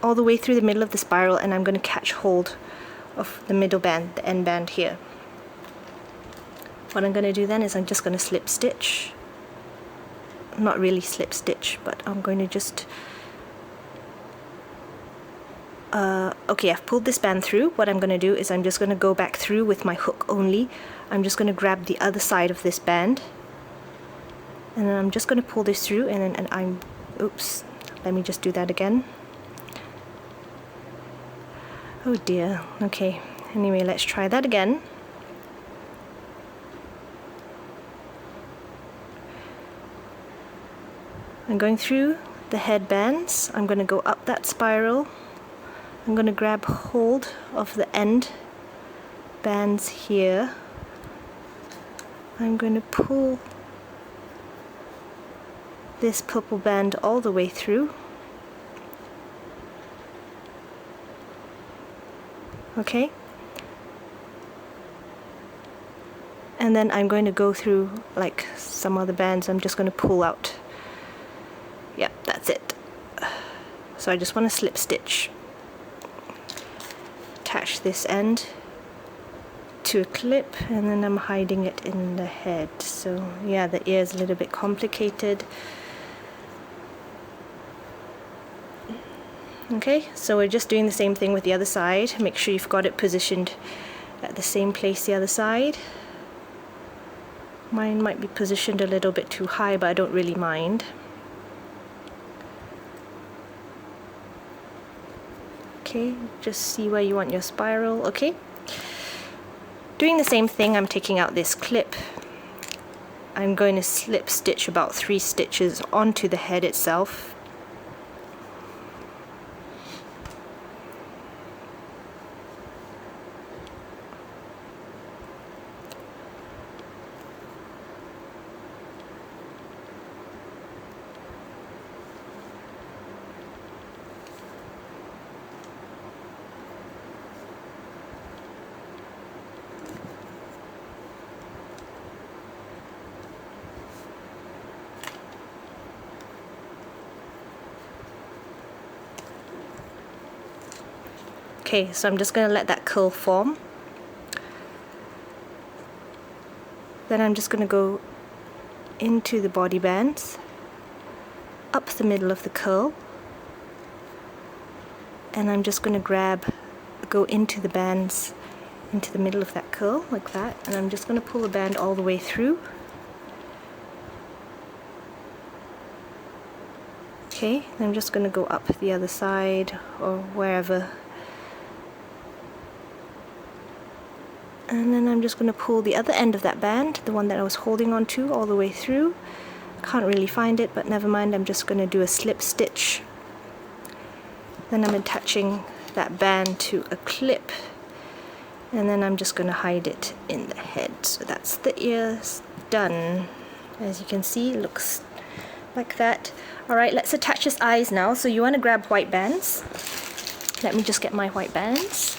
all the way through the middle of the spiral, and I'm going to catch hold of the middle band, the end band here. What I'm going to do then is I'm just going to slip stitch. Not really slip stitch, but I'm going to just okay, I've pulled this band through. What I'm going to do is I'm just going to go back through with my hook only. I'm just going to grab the other side of this band, and then I'm just going to pull this through, and then oops, let me just do that again. Oh dear. Okay, anyway, let's try that again. I'm going through the headbands. I'm going to go up that spiral. I'm going to grab hold of the end bands here. I'm going to pull this purple band all the way through. Okay. And then I'm going to go through like some other bands. I'm just going to pull out. Yeah, that's it. So I just want to slip stitch. Attach this end to a clip, and then I'm hiding it in the head. So yeah, the ear is a little bit complicated. Okay, so we're just doing the same thing with the other side. Make sure you've got it positioned at the same place the other side. Mine might be positioned a little bit too high, but I don't really mind. Okay, just see where you want your spiral. Okay, doing the same thing, I'm taking out this clip. I'm going to slip stitch about 3 stitches onto the head itself. Okay, so I'm just going to let that curl form. Then I'm just going to go into the body bands, up the middle of the curl, and I'm just going to go into the bands, into the middle of that curl, like that, and I'm just going to pull the band all the way through. Okay, I'm just going to go up the other side, or wherever. And then I'm just going to pull the other end of that band, the one that I was holding on to, all the way through. Can't really find it, but never mind, I'm just going to do a slip stitch. Then I'm attaching that band to a clip, and then I'm just going to hide it in the head. So that's the ears done. As you can see, it looks like that. Alright, let's attach his eyes now. So you want to grab white bands. Let me just get my white bands.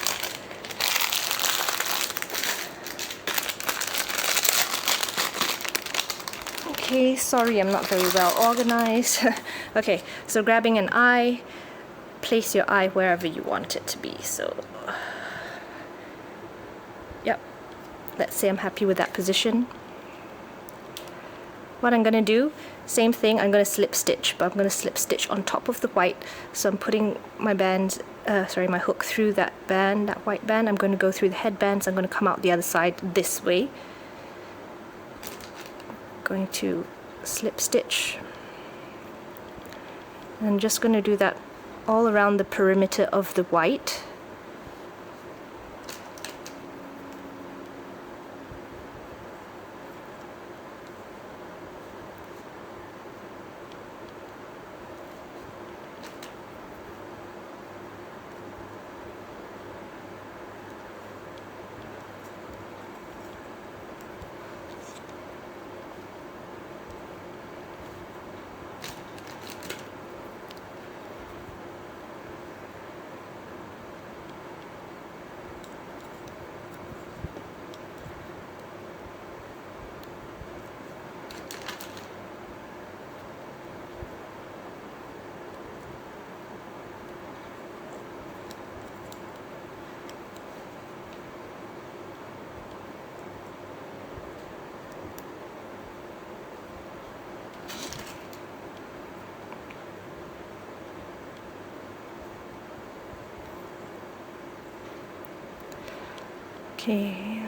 Okay, sorry, I'm not very well organized. Okay, so grabbing an eye, place your eye wherever you want it to be. So, yep, let's say I'm happy with that position. What I'm going to do, same thing, I'm going to slip stitch, but I'm going to slip stitch on top of the white. So I'm putting my band, my hook through that band, that white band. I'm going to go through the headbands. I'm going to come out the other side this way. Going to slip stitch. And I'm just going to do that all around the perimeter of the white. Okay.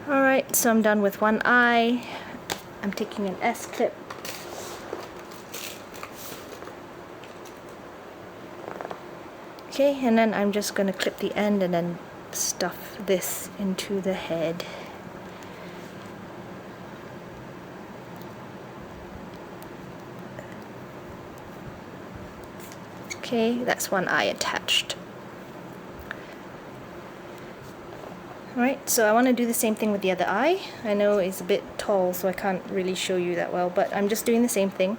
Alright, so I'm done with one eye. I'm taking an S-clip. Okay, and then I'm just going to clip the end and then stuff this into the head. Okay, that's one eye attached. Alright, so I want to do the same thing with the other eye. I know it's a bit tall, so I can't really show you that well, but I'm just doing the same thing.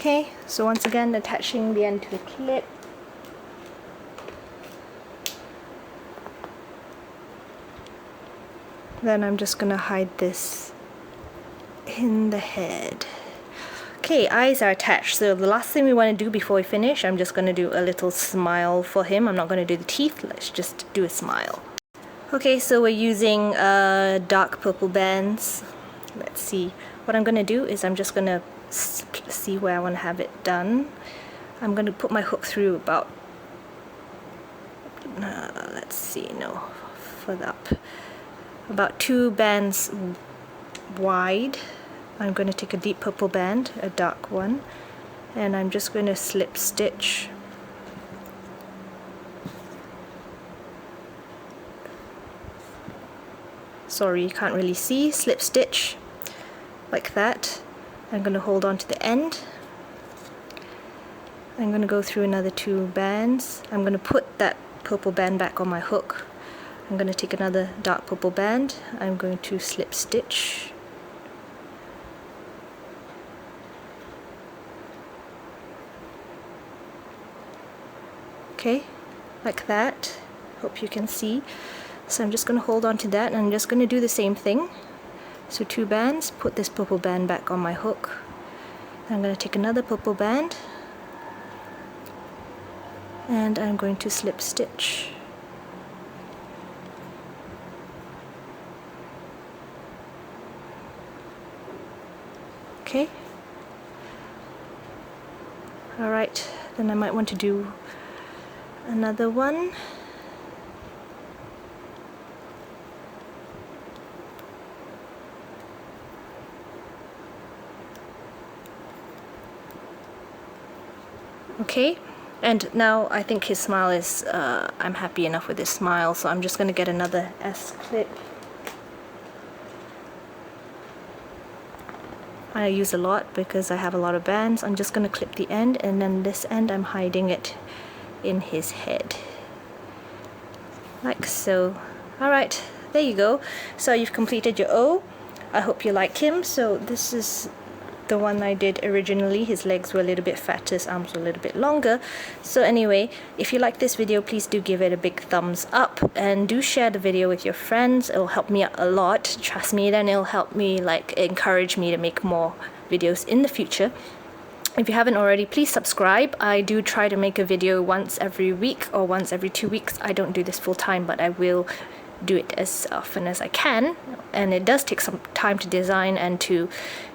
Okay, so once again attaching the end to the clip. Then I'm just gonna hide this in the head. Okay, eyes are attached, so the last thing we want to do before we finish, I'm just gonna do a little smile for him. I'm not gonna do the teeth, let's just do a smile. Okay, so we're using dark purple bands. Let's see. What I'm gonna do is I'm just gonna see where I want to have it done. I'm gonna put my hook through about, let's see, no, further up. About 2 bands wide. I'm going to take a deep purple band, a dark one, and I'm just going to slip stitch. Sorry, you can't really see. Slip stitch like that. I'm going to hold on to the end. I'm going to go through another 2 bands. I'm going to put that purple band back on my hook. I'm going to take another dark purple band. I'm going to slip stitch. Okay, like that. Hope you can see. So I'm just going to hold on to that and I'm just going to do the same thing. So 2 bands, put this purple band back on my hook. I'm going to take another purple band and I'm going to slip stitch. Okay. Alright, then I might want to do another one. Okay, and now I think his smile is, I'm happy enough with his smile, so I'm just going to get another S-clip. I use a lot because I have a lot of bands. I'm just going to clip the end, and then this end I'm hiding it in his head. Like so. Alright, there you go. So you've completed your O. I hope you like him. So this is the one I did originally. His legs were a little bit fatter, his arms were a little bit longer. So anyway, if you like this video, please do give it a big thumbs up and do share the video with your friends. It'll help me out a lot, trust me. Then it'll help me, like, encourage me to make more videos in the future. If you haven't already, please subscribe. I do try to make a video once every week or once every 2 weeks. I don't do this full time, but I will do it as often as I can, and it does take some time to design and to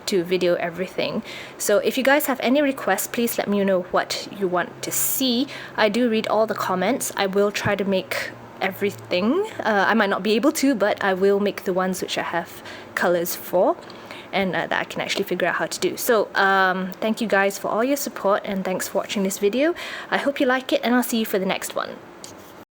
video everything. So if you guys have any requests, please let me know what you want to see. I do read all the comments. I will try to make everything. I might not be able to, but I will make the ones which I have colors for and that I can actually figure out how to do. So thank you guys for all your support, and thanks for watching this video. I hope you like it, and I'll see you for the next one.